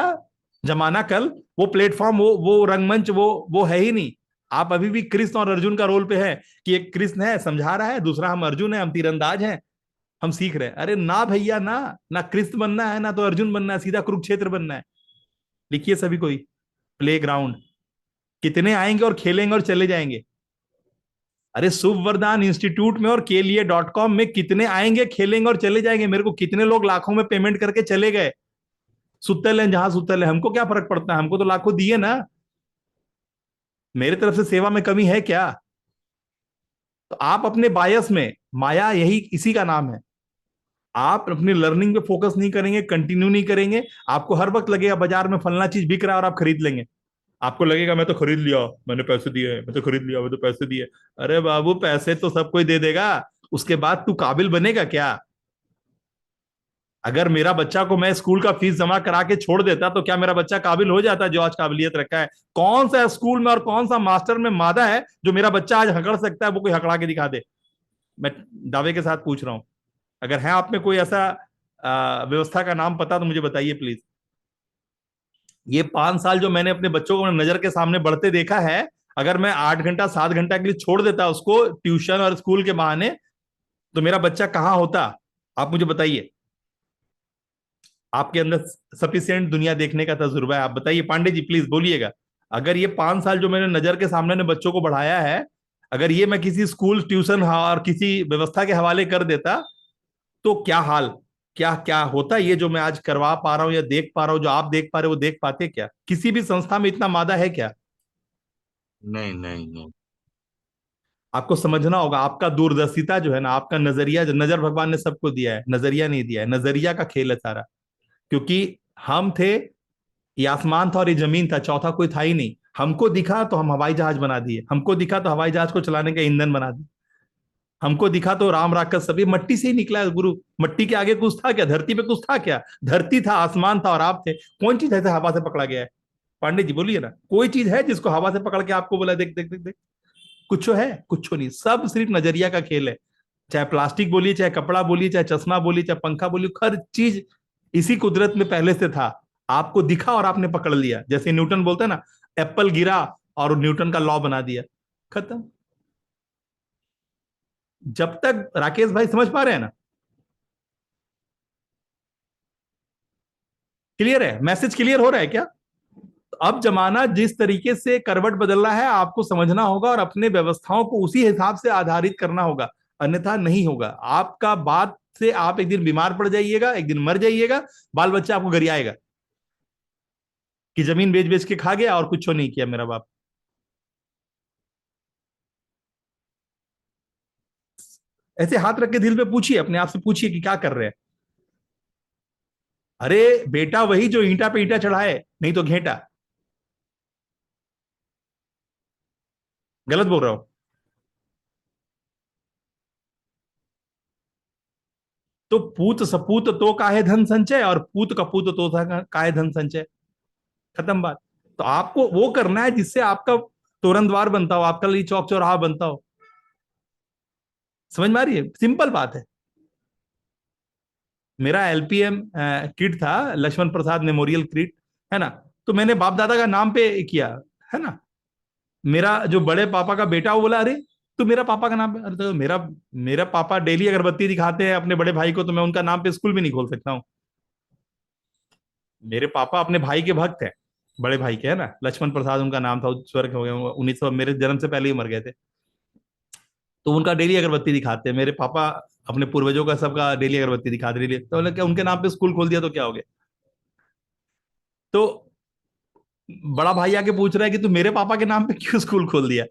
जमाना कल, वो प्लेटफॉर्म, वो रंगमंच, वो है ही नहीं। आप अभी भी कृष्ण और अर्जुन का रोल पे है, कि एक कृष्ण है समझा रहा है, दूसरा हम अर्जुन है, हम तीरंदाज हैं, हम सीख रहे हैं। अरे ना भैया, ना कृष्ण बनना है, ना तो अर्जुन बनना है, सीधा कुरुक्षेत्र बनना है। लिखिए सभी कोई, प्ले ग्राउंड। कितने आएंगे और खेलेंगे और चले जाएंगे? अरे शुभ वरदान इंस्टीट्यूट में और केलिए.com में कितने आएंगे, खेलेंगे और चले जाएंगे? मेरे को कितने लोग लाखों में पेमेंट करके चले गए? सुतल है जहां सुतल है, हमको क्या फर्क पड़ता है? हमको तो लाखों दिए ना। मेरे तरफ से सेवा में कमी है क्या? तो आप अपने बायस में, माया यही इसी का नाम है, आप अपनी लर्निंग पे फोकस नहीं करेंगे, कंटिन्यू नहीं करेंगे, आपको हर वक्त लगेगा बाजार में फलना चीज बिक रहा है और आप खरीद लेंगे। आपको लगेगा मैं तो खरीद लिया, मैंने पैसे दिए, मैं तो खरीद लिया, मैं तो पैसे दिए। अरे बाबू, पैसे तो सब कोई दे देगा, उसके बाद तू काबिल बनेगा क्या? अगर मेरा बच्चा को मैं स्कूल का फीस जमा करा के छोड़ देता, तो क्या मेरा बच्चा काबिल हो जाता जो आज काबिलियत रखा है? कौन सा स्कूल में और कौन सा मास्टर में मादा है जो मेरा बच्चा आज हकड़ सकता है? वो कोई हकड़ा के दिखा दे। मैं दावे के साथ पूछ रहा हूं। अगर है आप में कोई ऐसा व्यवस्था का नाम पता तो मुझे बताइए प्लीज। ये 5 साल जो मैंने अपने बच्चों को नजर के सामने बढ़ते देखा है, अगर मैं 8 घंटा 7 घंटा के लिए छोड़ देता उसको ट्यूशन और स्कूल के बहाने, तो मेरा बच्चा कहाँ होता? आप मुझे बताइए। आपके अंदर सफिशिएंट दुनिया देखने का तजुर्बा है, आप बताइए। पांडे जी प्लीज बोलिएगा। अगर ये 5 साल जो मैंने नजर के सामने ने बच्चों को बढ़ाया है, अगर ये मैं किसी स्कूल, ट्यूशन और किसी व्यवस्था के हवाले कर देता, तो क्या हाल, क्या क्या होता? ये जो मैं आज करवा पा रहा हूं या देख पा रहा हूं, जो आप देख पा रहे हो, वो देख पाते क्या? किसी भी संस्था में इतना मादा है क्या? नहीं नहीं नहीं। आपको समझना होगा, आपका दूरदर्शिता जो है ना, आपका नजरिया, जो नजर भगवान ने सबको दिया है, नजरिया नहीं दिया है। नजरिया का खेल है सारा। क्योंकि हम थे, ये आसमान था और ये जमीन था, चौथा कोई था ही नहीं। हमको दिखा तो हम हवाई जहाज बना दिए, हमको दिखा तो हवाई जहाज को चलाने का ईंधन बना दिए, हमको दिखा तो राम राक्षस सभी मट्टी से ही निकला है गुरु। मट्टी के आगे कुछ था क्या? धरती पे कुछ था क्या? धरती था, आसमान था और आप थे। कौन चीज ऐसे हवा से पकड़ा गया है? पांडे जी बोलिए ना, कोई चीज है जिसको हवा से पकड़ के आपको बोला देख देख देख देख? कुछ है? कुछ नहीं, सब सिर्फ नजरिया का खेल है। चाहे प्लास्टिक बोलिए, चाहे कपड़ा बोलिए, चाहे चश्मा बोलिए, चाहे पंखा बोलिए, हर चीज इसी कुदरत में पहले से था। आपको दिखा और आपने पकड़ लिया। जैसे न्यूटन बोलते हैं ना, एप्पल गिरा और न्यूटन का लॉ बना दिया, खत्म। जब तक, राकेश भाई समझ पा रहे हैं ना? क्लियर है? मैसेज क्लियर हो रहा है क्या? अब जमाना जिस तरीके से करवट बदल रहा है, आपको समझना होगा और अपने व्यवस्थाओं को उसी हिसाब से आधारित करना होगा, अन्यथा नहीं होगा। आपका बात से आप एक दिन बीमार पड़ जाइएगा, एक दिन मर जाइएगा, बाल बच्चा आपको गरियाएगा कि जमीन बेच बेच के खा गया और कुछ नहीं किया मेरा बाप। ऐसे हाथ रख के दिल पे पूछिए, अपने आप से पूछिए कि क्या कर रहे हैं। अरे बेटा वही जो ईंटा पे ईंटा चढ़ाए, नहीं तो घेंटा। गलत बोल रहा हूं? तो पूत सपूत तो काहे धन संचय, और पूत कपूत तो काहे धन संचय। खत्म बात। तो आपको वो करना है जिससे आपका तोरण द्वार बनता हो, आपका लिए चौक चौराहा बनता हो। समझ में आ रही है? सिंपल बात है। मेरा एलपीएम किट था, लक्ष्मण प्रसाद मेमोरियल किट, है ना? तो मैंने बाप दादा का नाम पे किया, है ना? मेरा जो बड़े पापा का बेटा, वो बोला अरे तो मेरा पापा का नाम पे, अरे तो मेरा मेरा पापा डेली अगरबत्ती दिखाते हैं अपने बड़े भाई को, तो मैं उनका नाम पे स्कूल भी नहीं खोल सकता हूँ। मेरे पापा अपने भाई के भक्त हैं, बड़े भाई के, है ना? लक्ष्मण प्रसाद उनका नाम था, स्वर्ग हो गए 1900, मेरे जन्म से पहले ही मर गए थे। तो उनका डेली अगरबत्ती दिखाते हैं मेरे पापा, अपने पूर्वजों का सबका डेली अगरबत्ती दिखाते डेली। तो बोले क्या उनके नाम पे स्कूल खोल दिया तो क्या हो गया? तो बड़ा भाई आके पूछ रहा है कि तू मेरे पापा के नाम पे क्यों स्कूल खोल दिया?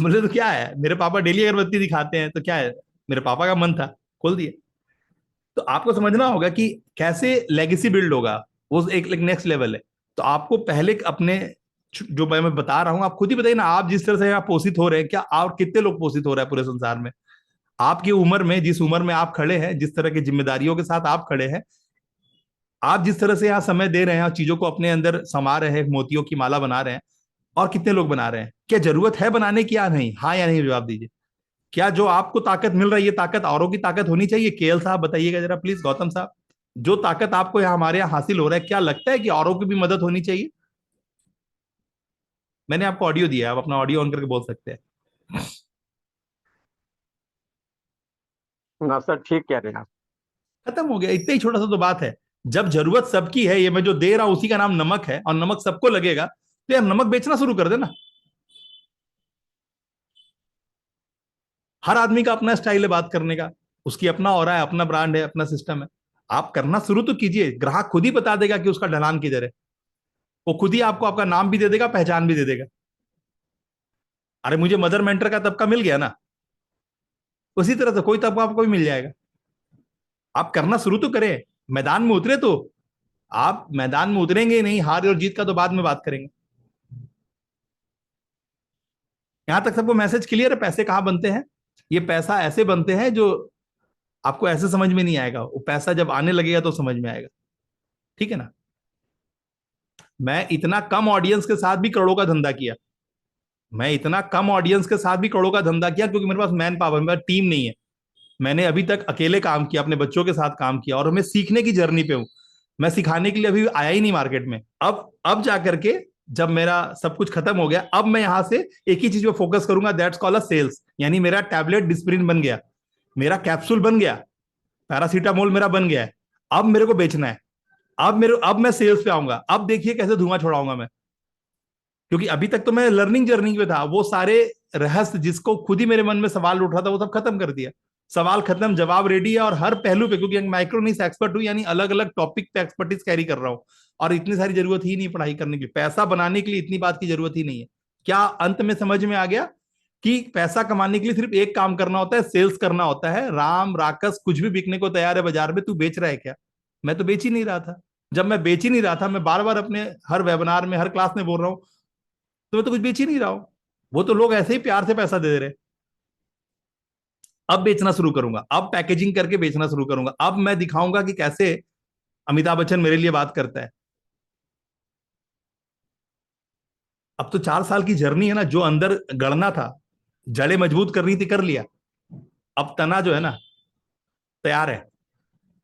बोले तो क्या है, मेरे पापा डेली अगरबत्ती दिखाते हैं, तो क्या है, मेरे पापा का मन था, खोल दिया। तो आपको समझना होगा कि कैसे लेगेसी बिल्ड होगा, वो एक नेक्स्ट लेवल है। तो आपको पहले अपने, जो मैं बता रहा हूं, आप खुद ही बताइए ना, आप जिस तरह से आप पोषित हो रहे हैं, क्या और कितने लोग पोषित हो रहे हैं पूरे संसार में? आपकी उम्र में, जिस उम्र में आप खड़े हैं, जिस तरह की जिम्मेदारियों के साथ आप खड़े हैं, आप जिस तरह से यहाँ समय दे रहे हैं और चीजों को अपने अंदर समा रहे हैं, मोतियों की माला बना रहे हैं, और कितने लोग बना रहे हैं? क्या जरूरत है बनाने की या नहीं? हाँ या नहीं जवाब दीजिए। क्या जो आपको ताकत मिल रही है, ताकत औरों की ताकत होनी चाहिए? केएल साहब बताइएगा जरा प्लीज, गौतम साहब, जो ताकत आपको यहाँ हमारे यहाँ हासिल हो रहा है, क्या लगता है कि औरों की भी मदद होनी चाहिए? मैंने आपको ऑडियो दिया है, आप अपना ऑडियो ऑन करके बोल सकते हैं। ना सर, ठीक कह रहे हैं आप। खत्म हो गया, इतना ही छोटा सा तो बात है। जब जरूरत सबकी है, ये मैं जो दे रहा हूं उसी का नाम नमक है, और नमक सबको लगेगा, तो यार नमक बेचना शुरू कर देना। हर आदमी का अपना स्टाइल है बात करने का, उसकी अपना ऑरा है, अपना ब्रांड है, अपना सिस्टम है। आप करना शुरू तो कीजिए, ग्राहक खुद ही बता देगा कि उसका ढलान किधर है। वो खुद ही आपको आपका नाम भी दे देगा, पहचान भी दे देगा। अरे मुझे मदर मेंटर का तबका मिल गया ना, उसी तरह से कोई तबका आपको भी मिल जाएगा। आप करना शुरू तो करें, मैदान में उतरे तो। आप मैदान में उतरेंगे नहीं, हार और जीत का तो बाद में बात करेंगे। यहां तक सबको मैसेज क्लियर है? पैसे कहां बनते हैं? ये पैसा ऐसे बनते हैं जो आपको ऐसे समझ में नहीं आएगा, वो पैसा जब आने लगेगा तो समझ में आएगा। ठीक है ना? मैं इतना कम ऑडियंस के साथ भी करोड़ों का धंधा किया, मैं इतना कम ऑडियंस के साथ भी करोड़ों का धंधा किया, क्योंकि मेरे पास मैन पावर, मेरे पास टीम नहीं है। मैंने अभी तक अकेले काम किया, अपने बच्चों के साथ काम किया, और मैं सीखने की जर्नी पे हूं। मैं सिखाने के लिए अभी आया ही नहीं मार्केट में। अब जाकर के जब मेरा सब कुछ खत्म हो गया, अब मैं यहां से एक ही चीज पे फोकस करूंगा, दैट्स कॉल्ड सेल्स। यानी मेरा टैबलेट डिस्प्रिन बन गया, मेरा कैप्सूल बन गया, पैरासीटामोल मेरा बन गया है। अब मेरे को बेचना है। अब मैं सेल्स पे आऊंगा। अब देखिए कैसे धुआं छोड़ाऊंगा मैं, क्योंकि अभी तक तो मैं लर्निंग जर्नी पे था। वो सारे रहस्य जिसको खुद ही मेरे मन में सवाल उठ रहा था, वो सब खत्म कर दिया। सवाल खत्म, जवाब रेडी है, और हर पहलू पे, क्योंकि माइक्रोनिश एक्सपर्ट हूं, यानी अलग अलग टॉपिक पे एक्सपर्टीज कैरी कर रहा हूं। और इतनी सारी जरूरत ही नहीं पढ़ाई करने की, पैसा बनाने के लिए इतनी बात की जरूरत ही नहीं है। क्या अंत में समझ में आ गया कि पैसा कमाने के लिए सिर्फ एक काम करना होता है, सेल्स करना होता है। राम राकस कुछ भी बिकने को तैयार है बाजार में, तू बेच रहा है क्या? मैं तो बेच ही नहीं रहा था। जब मैं बेच ही नहीं रहा था, मैं बार बार अपने हर वेबिनार में, हर क्लास में बोल रहा हूं, तो मैं तो कुछ बेच ही नहीं रहा हूं, वो तो लोग ऐसे ही प्यार से पैसा दे रहे। अब बेचना शुरू करूंगा, अब पैकेजिंग करके बेचना शुरू करूंगा, अब मैं दिखाऊंगा कि कैसे अमिताभ बच्चन मेरे लिए बात करता है। अब तो 4 साल की जर्नी है ना, जो अंदर गढ़ना था, जड़ें मजबूत करनी थी, कर लिया। अब तना जो है ना तैयार है।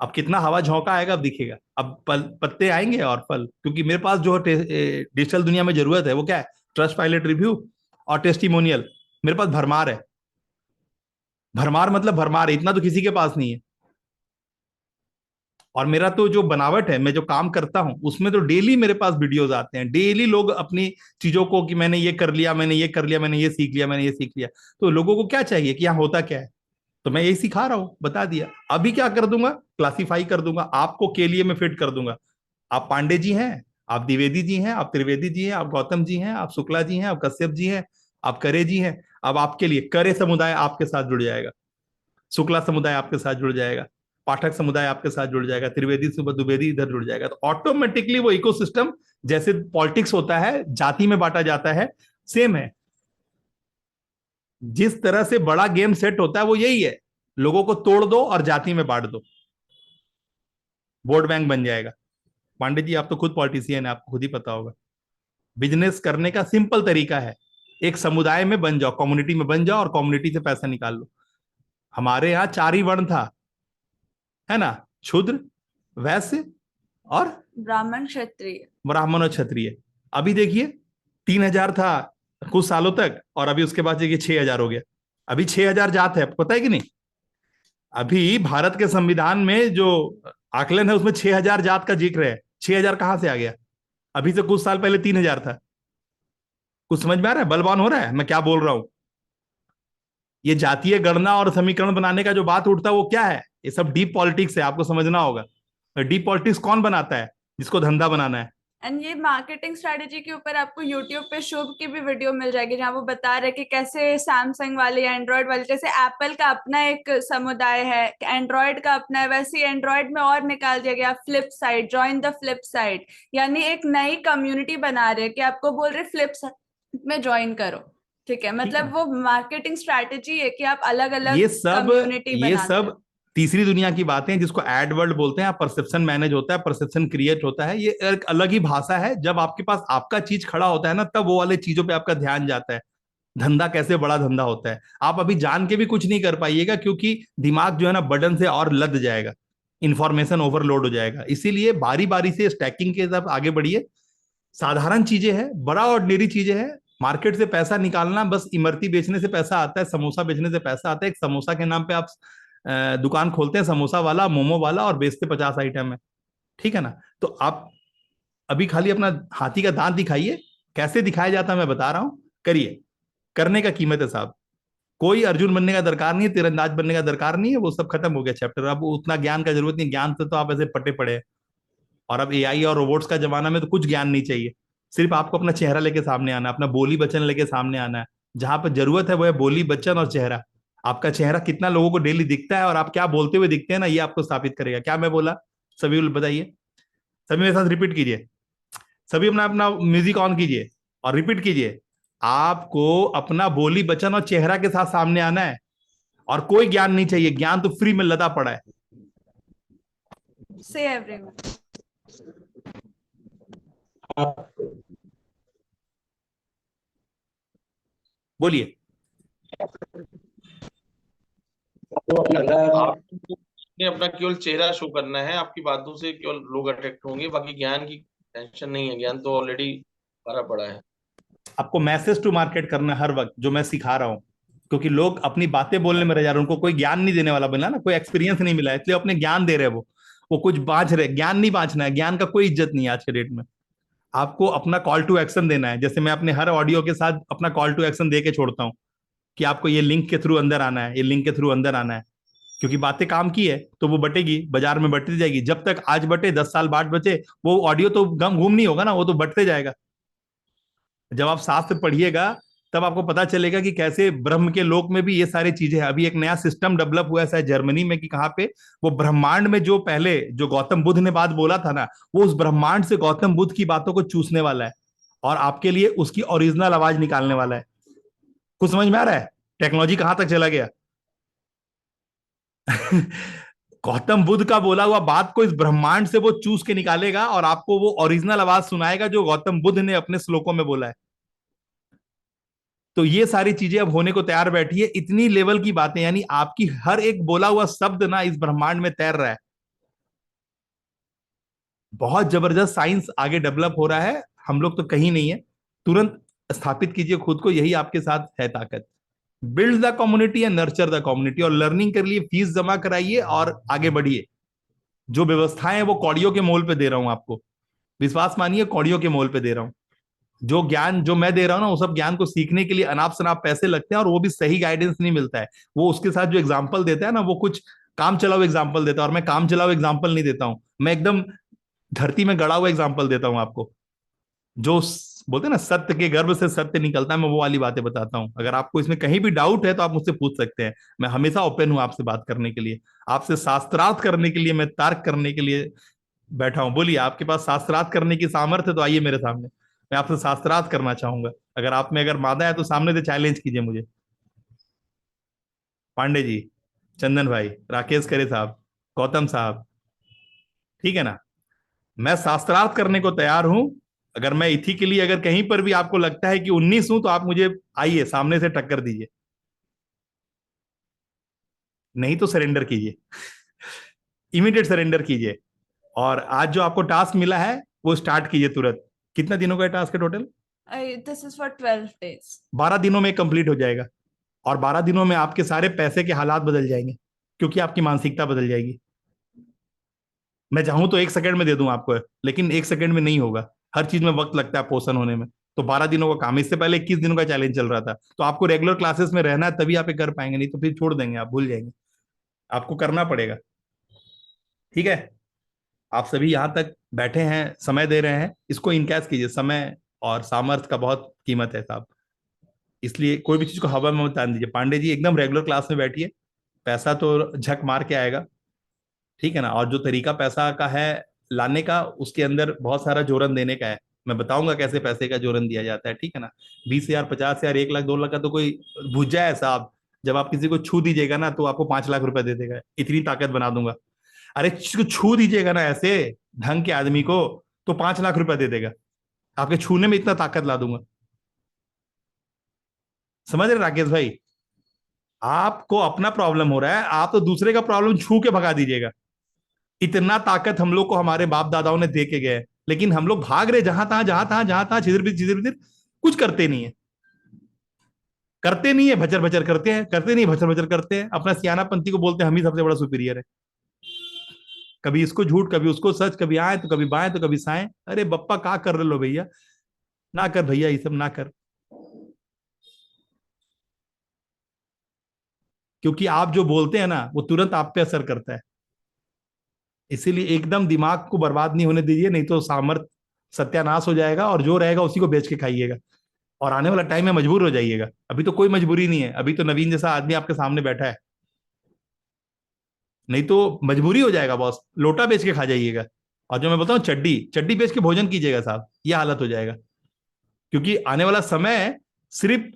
अब कितना हवा झोंका आएगा अब दिखेगा, अब पत्ते आएंगे और फल, क्योंकि मेरे पास जो डिजिटल दुनिया में जरूरत है वो क्या है, ट्रस्ट पायलट रिव्यू और टेस्टिमोनियल। मेरे पास भरमार है, भरमार मतलब भरमार है, इतना तो किसी के पास नहीं है। और मेरा तो जो बनावट है, मैं जो काम करता हूं उसमें तो डेली मेरे पास वीडियोस आते हैं, डेली लोग अपनी चीजों को कि मैंने ये कर लिया, मैंने ये कर लिया, मैंने ये सीख लिया, मैंने ये सीख लिया। तो लोगों को क्या चाहिए कि यहाँ होता क्या है, तो मैं यही सिखा रहा हूं, बता दिया। अभी क्या कर दूंगा, क्लासिफाई कर दूंगा आपको, के लिए मैं फिट कर दूंगा। आप पांडे जी हैं, आप द्विवेदी जी हैं, आप त्रिवेदी जी हैं, आप गौतम जी हैं, आप शुक्ला जी हैं, आप कश्यप जी हैं, आप करे जी हैं। अब आपके लिए करे समुदाय आपके साथ जुड़ जाएगा, शुक्ला समुदाय आपके साथ जुड़ जाएगा, पाठक समुदाय आपके साथ जुड़ जाएगा, त्रिवेदी द्विवेदी इधर जुड़ जाएगा। तो ऑटोमेटिकली वो इकोसिस्टम, जैसे पॉलिटिक्स होता है, जाति में बांटा जाता है, सेम है। जिस तरह से बड़ा गेम सेट होता है वो यही है, लोगों को तोड़ दो और जाति में बांट दो, वोट बैंक बन जाएगा। पांडे जी आप तो खुद पॉलिटिशियन है, आपको खुद ही पता होगा। बिजनेस करने का सिंपल तरीका है, एक समुदाय में बन जाओ, कम्युनिटी में बन जाओ और कम्युनिटी से पैसा निकाल लो। हमारे यहाँ 4 ही वर्ण था, है ना, शूद्र, वैश्य और ब्राह्मण क्षत्रिय, ब्राह्मण और क्षत्रिय। अभी देखिए 3000 था कुछ सालों तक, और अभी उसके बाद देखिए 6000 हो गया। अभी 6000 जात है, पता है कि नहीं? अभी भारत के संविधान में जो आकलन है उसमें 6000 जात का जिक्र है। 6000 कहां से आ गया? अभी से कुछ साल पहले 3000 था। कुछ समझ में आ रहा है, बलवान हो रहा है मैं क्या बोल रहा हूं? ये जातीय गणना और समीकरण बनाने का जो बात उठता है वो क्या है? ये सब डीप पॉलिटिक्स है, आपको समझना होगा। डीप पॉलिटिक्स कौन बनाता है? जिसको धंधा बनाना है। एंड ये मार्केटिंग स्ट्रेटेजी के ऊपर आपको यूट्यूब पे शुभ की भी वीडियो मिल जाएगी, जहाँ वो बता रहे कि कैसे सैमसंग वाले, एंड्रॉयड वाले, जैसे एप्पल का अपना एक समुदाय है, एंड्रॉयड का अपना है, वैसे ही एंड्रॉयड में और निकाल दिया गया flip side, join the flip side, यानी एक नई कम्युनिटी बना रहे कि आपको बोल रहे फ्लिप में ज्वाइन करो। ठीक है, मतलब वो मार्केटिंग स्ट्रेटेजी है कि आप अलग अलग कम्युनिटी ये सब तीसरी दुनिया की बातें, जिसको एड वर्ल्ड बोलते हैं। परसेप्शन मैनेज होता है, परसेप्शन क्रिएट होता है, ये एक अलग ही भाषा है। जब आपके पास आपका चीज खड़ा होता है ना, तब वो वाले चीजों पे आपका ध्यान जाता है। धंधा कैसे बड़ा धंधा होता है, आप अभी जान के भी कुछ नहीं कर पाइएगा, क्योंकि दिमाग जो है ना बर्डन से और लद जाएगा, इंफॉर्मेशन ओवरलोड हो जाएगा। इसीलिए बारी बारी से स्टैकिंग के साथ आगे बढ़िए। साधारण चीजें हैं, बड़ा ऑर्डिनरी चीजें हैं। मार्केट से पैसा निकालना, बस इमरती बेचने से पैसा आता है, समोसा बेचने से पैसा आता है। एक समोसा के नाम पे आप दुकान खोलते हैं, समोसा वाला, मोमो वाला, और बेचते 50 आइटम है, ठीक है ना? तो आप अभी खाली अपना हाथी का दांत दिखाइए, कैसे दिखाया जाता है मैं बता रहा हूं, करिए। करने का कीमत है साहब। कोई अर्जुन बनने का दरकार नहीं है, तीरंदाज बनने का दरकार नहीं है, वो सब खत्म हो गया चैप्टर। अब उतना ज्ञान का जरूरत नहीं, ज्ञान से तो आप ऐसे पटे पड़े हैं। और अब एआई और रोबोट्स का जमाना में तो कुछ ज्ञान नहीं चाहिए, सिर्फ आपको अपना चेहरा लेके सामने आना, अपना बोली वचन लेके सामने आना है। जहां पर जरूरत है वो है बोली वचन और चेहरा। आपका चेहरा कितना लोगों को डेली दिखता है और आप क्या बोलते हुए दिखते हैं ना, ये आपको स्थापित करेगा। क्या मैं बोला? सभी बताइए, सभी मेरे साथ रिपीट कीजिए। सभी अपना अपना म्यूजिक ऑन कीजिए और रिपीट कीजिए। आपको अपना बोली वचन और चेहरा के साथ सामने आना है, और कोई ज्ञान नहीं चाहिए, ज्ञान तो फ्री में लदा पड़ा है। से एवरीवन बोलिए। आपने अपना केवल चेहरा शो करना है, आपकी बातों से केवल लोग अट्रैक्ट होंगे, बाकी ज्ञान की टेंशन नहीं है, ज्ञान तो ऑलरेडी भरा पड़ा है। आपको मैसेज टू मार्केट करना है हर वक्त, जो मैं सिखा रहा हूं, क्योंकि लोग अपनी बातें बोलने में रह जा रहे हैं, उनको कोई ज्ञान नहीं देने वाला मिला ना, कोई एक्सपीरियंस नहीं मिला, इसलिए अपने ज्ञान दे रहे हैं। वो कुछ बांच रहे, ज्ञान नहीं बांचना है, ज्ञान का कोई इज्जत नहीं है आज के डेट में। आपको अपना कॉल टू एक्शन देना है। जैसे मैं अपने हर ऑडियो के साथ अपना कॉल टू एक्शन दे के छोड़ता हूं कि आपको ये लिंक के थ्रू अंदर आना है, ये लिंक के थ्रू अंदर आना है, क्योंकि बातें काम की है तो वो बटेगी, बाजार में बढ़ती जाएगी। जब तक आज बटे 10 साल बाद बचे, वो ऑडियो तो गम घूम नहीं होगा ना, वो तो बढ़ते जाएगा। जब आप शास्त्र पढ़िएगा तब आपको पता चलेगा कि कैसे ब्रह्म के लोक में भी ये सारी चीजें हैं। अभी एक नया सिस्टम डेवलप हुआ है शायद जर्मनी में, कि कहाँ पे वो ब्रह्मांड में जो पहले जो गौतम बुद्ध ने बात बोला था ना, वो उस ब्रह्मांड से गौतम बुद्ध की बातों को चूसने वाला है और आपके लिए उसकी ओरिजिनल आवाज निकालने वाला है। कुछ समझ में आ रहा है टेक्नोलॉजी कहां तक चला गया? गौतम बुद्ध का बोला हुआ बात को इस ब्रह्मांड से वो चूस के निकालेगा और आपको वो ओरिजिनल आवाज सुनाएगा जो गौतम बुद्ध ने अपने श्लोकों में बोला है। तो ये सारी चीजें अब होने को तैयार बैठी है, इतनी लेवल की बातें, यानी आपकी हर एक बोला हुआ शब्द ना इस ब्रह्मांड में तैर रहा है। बहुत जबरदस्त साइंस आगे डेवलप हो रहा है, हम लोग तो कहीं नहीं है। तुरंत स्थापित कीजिए खुद को, यही आपके साथ है ताकत। Build the community and nurture the community, और लर्निंग के लिए फीस जमा कराइए और आगे बढ़िए। जो व्यवस्थाएं हैं वो कौड़ियों के मोल पे दे रहा हूं आपको, विश्वास मानिए कौड़ियों के मोल पे दे रहा हूं। जो ज्ञान जो मैं दे रहा हूं ना, वो सब ज्ञान को सीखने के लिए अनाप शनाप पैसे लगते हैं, और वो भी सही गाइडेंस नहीं मिलता है। वो उसके साथ जो एग्जाम्पल देता है ना, वो कुछ काम चलाओ एग्जाम्पल देता है, और मैं काम चलाओ एग्जाम्पल नहीं देता हूं, मैं एकदम धरती में गड़ा हुआ एग्जाम्पल देता हूं आपको। जो बोलते हैं ना सत्य के गर्भ से सत्य निकलता है, मैं वो वाली बातें बताता हूं। अगर आपको इसमें कहीं भी डाउट है तो आप मुझसे पूछ सकते हैं, मैं हमेशा ओपन हूं आपसे बात करने के लिए, आपसे शास्त्रार्थ करने के लिए, मैं तर्क करने के लिए बैठा हूं। बोलिए, आपके पास शास्त्रार्थ करने की सामर्थ्य है तो आइए मेरे सामने, मैं आपसे शास्त्रार्थ करना चाहूंगा। अगर आप में अगर मादा है तो सामने से चैलेंज कीजिए मुझे। पांडे जी, चंदन भाई, राकेश करे साहब, गौतम साहब, ठीक है ना? मैं शास्त्रार्थ करने को तैयार हूं। अगर मैं इथिकली अगर कहीं पर भी आपको लगता है कि 19 हूं तो आप मुझे आइए सामने से टक्कर दीजिए, नहीं तो सरेंडर कीजिए, इमीडिएट सरेंडर कीजिए। और आज जो आपको टास्क मिला है वो स्टार्ट कीजिए तुरंत। कितना दिनों का टास्क है total? This is for 12 days. 12 दिनों में कंप्लीट हो जाएगा, और 12 दिनों में आपके सारे पैसे के हालात बदल जाएंगे, क्योंकि आपकी मानसिकता बदल जाएगी। मैं चाहूं तो 1 सेकंड में दे दूं आपको, लेकिन 1 सेकंड में नहीं होगा, हर चीज में वक्त लगता है पोषण होने में। तो 12 दिनों का काम, इससे पहले 21 दिनों का चैलेंज चल रहा था। तो आपको रेगुलर क्लासेस में रहना है तभी आप ये कर पाएंगे, नहीं तो फिर छोड़ देंगे, आप भूल जाएंगे। आपको करना पड़ेगा, ठीक है? आप सभी यहाँ तक बैठे हैं, समय दे रहे हैं, इसको इनकैश कीजिए। समय और सामर्थ्य का बहुत कीमत है साहब, इसलिए कोई भी चीज को हवा में मत डाल दीजिए। पांडे जी, एकदम रेगुलर क्लास में बैठिए, पैसा तो झक मार के आएगा, ठीक है ना? और जो तरीका पैसा का है लाने का, उसके अंदर बहुत सारा जोरन देने का है। मैं बताऊंगा कैसे पैसे का जोरन दिया जाता है, ठीक है ना? 20,000, 50,000, 1 लाख, 2 लाख का तो कोई भुजा है साहब। जब आप किसी को छू दीजिएगा ना तो आपको 5 लाख रुपए दे देगा, इतनी ताकत बना दूंगा। अरे किसी को छू दीजिएगा ना ऐसे ढंग के आदमी को, तो 5 लाख रुपए दे देगा। आपके छूने में इतना ताकत ला दूंगा, समझ रहे राकेश भाई? आपको अपना प्रॉब्लम हो रहा है, आप तो दूसरे का प्रॉब्लम छू के भगा दीजिएगा। इतना ताकत हम लोग को हमारे बाप दादाओं ने दे के गए, लेकिन हम लोग भाग रहे जहां तहां जहां तहां जहां तहां, छिधर बिधर, कुछ करते नहीं है। करते नहीं है, भचर भचर करते हैं, करते नहीं भचर भचर करते हैं, अपना सियानापंथी को बोलते हैं हम ही सबसे बड़ा सुपीरियर है। कभी इसको झूठ, कभी उसको सच, कभी आए तो कभी बाएं तो कभी साएं। अरे बप्पा का कर रहे लो भैया, ना कर भैया, ये सब ना कर। क्योंकि आप जो बोलते हैं ना वो तुरंत आप पे असर करता है, इसीलिए एकदम दिमाग को बर्बाद नहीं होने दीजिए, नहीं तो सामर्थ सत्यानाश हो जाएगा, और जो रहेगा उसी को बेच के खाइएगा, और आने वाला टाइम में मजबूर हो जाइएगा। अभी तो कोई मजबूरी नहीं है, अभी तो नवीन जैसा आदमी आपके सामने बैठा है, नहीं तो मजबूरी हो जाएगा बॉस, लोटा बेच के खा जाइएगा। और जो मैं बताऊं, चड्डी चड्डी बेच के भोजन कीजिएगा साहब, यह हालत हो जाएगा। क्योंकि आने वाला समय सिर्फ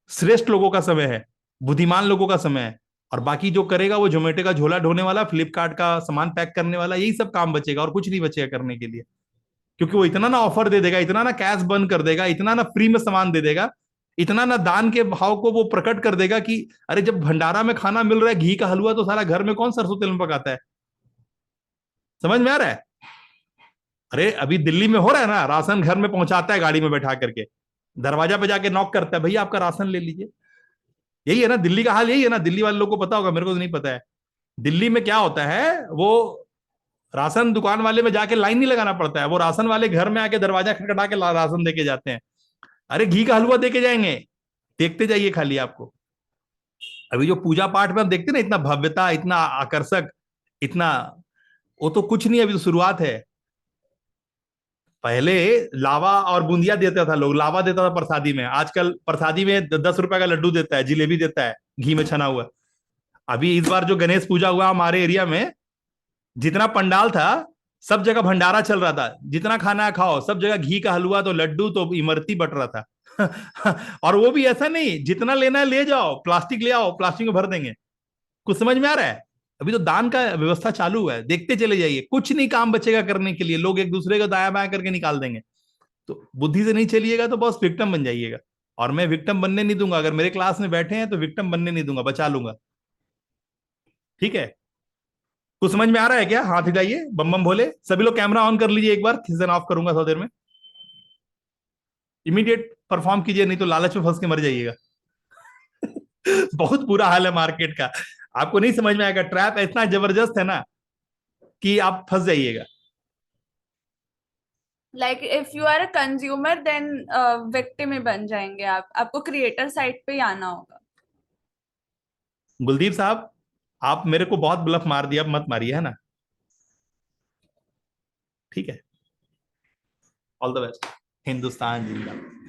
श्रेष्ठ लोगों का समय है, बुद्धिमान लोगों का समय है, और बाकी जो करेगा वो जोमेटो का झोला ढोने वाला, फ्लिपकार्ट का सामान पैक करने वाला, यही सब काम बचेगा, और कुछ नहीं बचेगा करने के लिए। क्योंकि वो इतना ना ऑफर दे देगा, इतना ना कैश बंद कर देगा, इतना ना फ्री में सामान दे देगा, इतना ना दान के भाव को वो प्रकट कर देगा कि अरे जब भंडारा में खाना मिल रहा है, घी का हलवा, तो सारा घर में कौन सरसों तेल में पकाता है? समझ में आ रहा है? अरे अभी दिल्ली में हो रहा है ना, राशन घर में पहुंचाता है गाड़ी में बैठा करके, दरवाजा पे जाके नॉक करता है, भैया आपका राशन ले लीजिए। यही है ना दिल्ली का हाल, यही है ना। दिल्ली वाले लोगों को पता होगा, मेरे को तो नहीं पता है। दिल्ली में क्या होता है, वो राशन दुकान वाले में जाके लाइन नहीं लगाना पड़ता है, वो राशन वाले घर में आके दरवाजा खटखटा के राशन देके जाते हैं। अरे घी का हलवा देके जाएंगे, देखते जाइए खाली आपको। अभी जो पूजा पाठ में हम देखते हैं ना, इतना भव्यता, इतना आकर्षक, इतना, वो तो कुछ नहीं, अभी तो शुरुआत है। पहले लावा और बूंदिया देता था, लोग लावा देता था प्रसादी में, आजकल प्रसादी में 10 रुपए का लड्डू देता है, जिलेबी देता है घी में छना हुआ। अभी इस बार जो गणेश पूजा हुआ हमारे एरिया में, जितना पंडाल था सब जगह भंडारा चल रहा था, जितना खाना है खाओ, सब जगह घी का हलवा तो लड्डू तो इमरती बट रहा था। और वो भी ऐसा नहीं, जितना लेना है ले जाओ, प्लास्टिक ले आओ, प्लास्टिक में भर देंगे। कुछ समझ में आ रहा है? अभी तो दान का व्यवस्था चालू हुआ है, देखते चले जाइए, कुछ नहीं काम बचेगा करने के लिए, लोग एक दूसरे को दाया बाया करके निकाल देंगे। तो बुद्धि से नहीं चलिएगा तो बस विक्टिम बन जाइएगा, और मैं विक्टिम बनने नहीं दूंगा। अगर मेरे क्लास में बैठे हैं तो विक्टिम बनने नहीं दूंगा, बचा लूंगा। ठीक है? कुछ समझ में आ रहा है क्या? हाथ हिलाइए, बम बम भोले। सभी लोग कैमरा ऑन कर लीजिए एक बार, किसी ऑफ करूंगा थोड़ी देर में। इमीडिएट परफॉर्म कीजिए, नहीं तो लालच में फंस के मर जाइएगा। बहुत बुरा हाल है मार्केट का, आपको नहीं समझ में आएगा। ट्रैप इतना जबरदस्त है ना कि आप फंस जाइएगा। Like if you are a consumer then victim ही बन जाएंगे आप, आपको क्रिएटर साइड पे ही आना होगा। गुलदीप साहब, आप मेरे को बहुत ब्लफ मार दिया, अब मत मारिए, है ना? ठीक है, ऑल द बेस्ट। हिंदुस्तान जिंदाबाद।